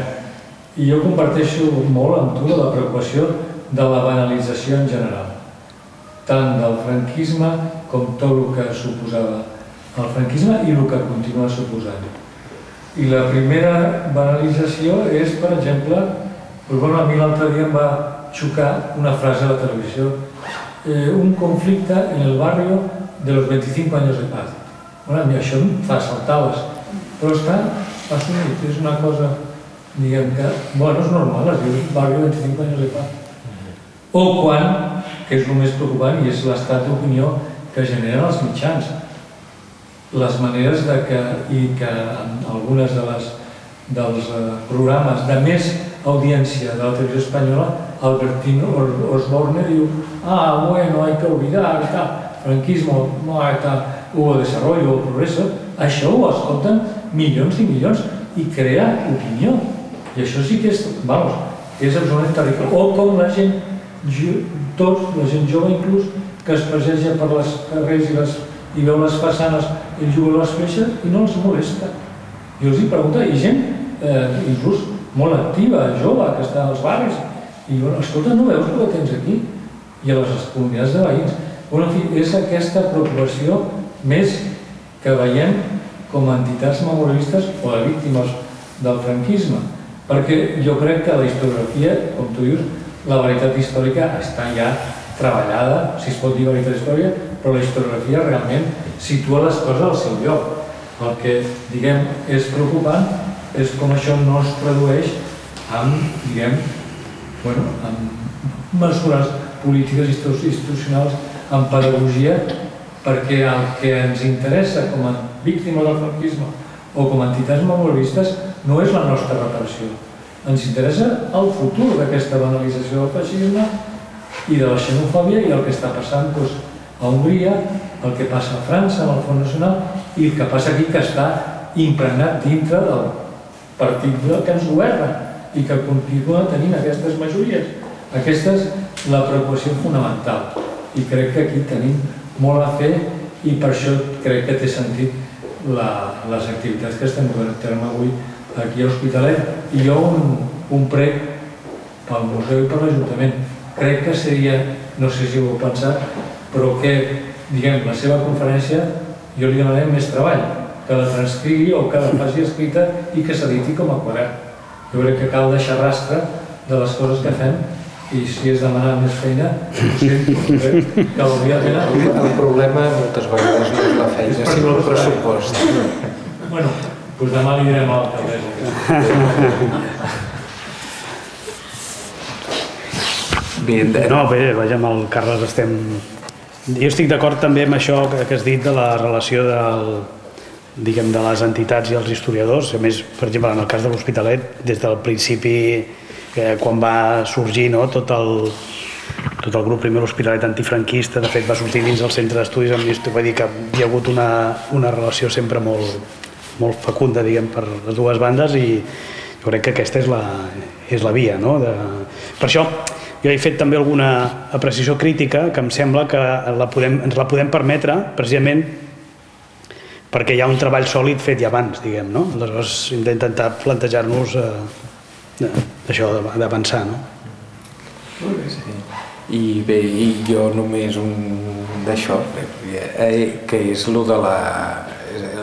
I jo comparteixo molt amb tu la preocupació de la banalització en general, tant del franquisme com tot el que suposava el franquisme i el que continua suposant. I la primera banalització és, per exemple, a mi l'altre dia em va xocar una frase a la televisió, un conflicte en el barrio de los 25 años de paz. A mi això em fa saltar-les, però està assumit, és una cosa, diguem que, bueno, és normal, es diu barrio 25 años de paz. O quan, que és el més preocupant, i és l'estat d'opinió que generen els mitjans, les maneres i que en algunes dels programes de més audiència de la televisió espanyola, Albertín Osborne diu bueno, hay que olvidar, franquismo, hubo desarrollo, hubo progreso, això ho escolten milions i milions i crea opinió. I això sí que és, és absolutament terrible. O com la gent, la gent jove inclús, que es passeja per les carrers i veu les façanes i juga a les feixes i no els molesta. Jo els hi pregunto, hi ha gent inclús molt activa, jove, que està als barris, i diu, escolta, no veus el que tens aquí? I a les comunitats de veïns. En fi, és aquesta preocupació més que veiem com a entitats memorialistes o de víctimes del franquisme, perquè jo crec que la historiografia, com tu dius, la veritat històrica està ja treballada, si es pot dir veritat històrica, però la historiografia realment situa les coses al seu lloc. El que, diguem, és preocupant és com això no es tradueix amb, diguem, amb mesures polítiques institucionals, amb pedagogia, perquè el que ens interessa com a víctimes del franquisme o com a entitats memorialistes no és la nostra reparació. Ens interessa el futur d'aquesta banalització del feixisme i de la xenofòbia i el que està passant a Hongria, el que passa a França amb el Front Nacional i el que passa aquí, que està impregnat dintre del partit que ens governa i que continua tenint aquestes majories. Aquesta és la preocupació fonamental i crec que aquí tenim molt a fer i per això crec que té sentit les activitats que estem duent a terme avui aquí a l'Hospitalet. I jo un prec pel museu i per l'Ajuntament. Crec que seria, no sé si ho heu pensat, però que, diguem, la seva conferència jo li demanaré més treball, que la transcrigui o que la faci escrita i que s'editi com a quadern. Jo crec que cal deixar rastre de les coses que fem i si és demanar més feina, ho sento, que hauria de tenir. El problema moltes vegades no és la feina, sinó el pressupost. Bueno, doncs demà li direm a l'alcaldessa. No, bé, vaja, amb el Carles estem... Jo estic d'acord també amb això que has dit de la relació de les entitats i els historiadors. A més, per exemple, en el cas de l'Hospitalet, des del principi, quan va sorgir tot el grup primer l'Hospitalet antifranquista, de fet va sortir dins del centre d'estudis amb l'Institut, va dir que hi ha hagut una relació sempre molt fecunda, diguem, per les dues bandes i jo crec que aquesta és la via, no? Per això jo he fet també alguna apreciació crítica que em sembla que ens la podem permetre precisament perquè hi ha un treball sòlid fet ja abans, diguem, no? Aleshores hem d'intentar plantejar-nos això d'avançar, no? I bé, jo només d'això, que és el de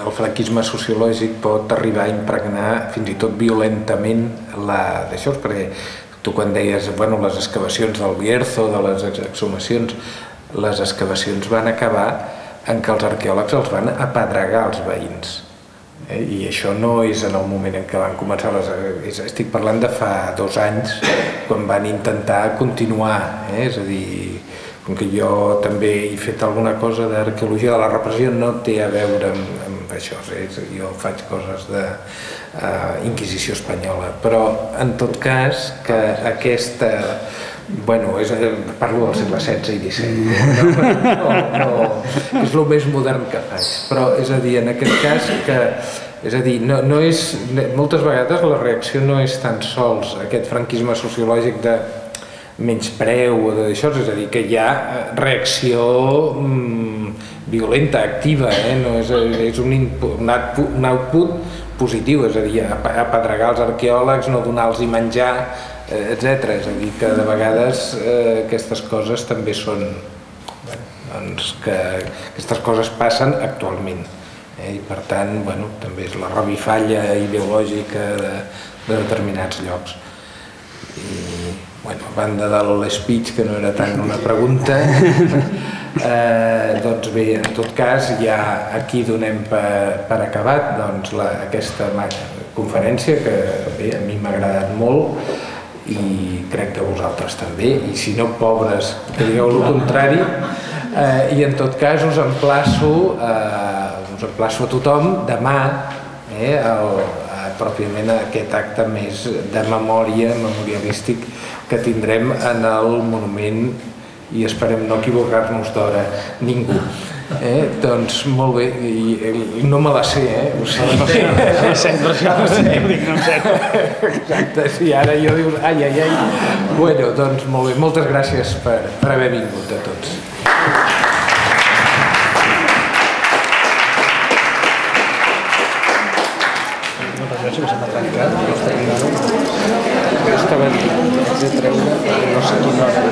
el franquisme sociològic pot arribar a impregnar fins i tot violentament d'això, perquè tu quan deies, les excavacions del Bierzo, de les exhumacions, les excavacions van acabar en què els arqueòlegs els van apedregar als veïns. I això no és en el moment en què van començar estic parlant de fa 2 anys, quan van intentar continuar. És a dir, com que jo també he fet alguna cosa d'arqueologia de la repressió, no té a veure amb això. Jo faig coses d'inquisició espanyola, però en tot cas que aquesta... parlo del segle XVI i XVII, és el més modern que faig, però és a dir, en aquest cas que... És a dir, moltes vegades la reacció no és tan sols aquest franquisme sociològic de menyspreu o d'això, és a dir, que hi ha reacció violenta, activa, és un output positiu, és a dir, apedregar els arqueòlegs, no donar-los menjar, etc. És a dir, que de vegades aquestes coses també són... que aquestes coses passen actualment i per tant també és la revifalla ideològica de determinats llocs. I a banda de l'speech, que no era tant una pregunta, doncs bé, en tot cas ja aquí donem per acabat aquesta conferència que bé, a mi m'ha agradat molt i crec que a vosaltres també, i si no, pobres, que digueu el contrari, i en tot cas us emplaço a tothom demà pròpiament a aquest acte més de memorialístic que tindrem en el monument i esperem no equivocar-nos d'hora ningú. Doncs molt bé, no me la sé, exacte, si ara jo dius ai, bueno, doncs molt bé, moltes gràcies per haver vingut a tots. Estava de treure, no sé quina hora,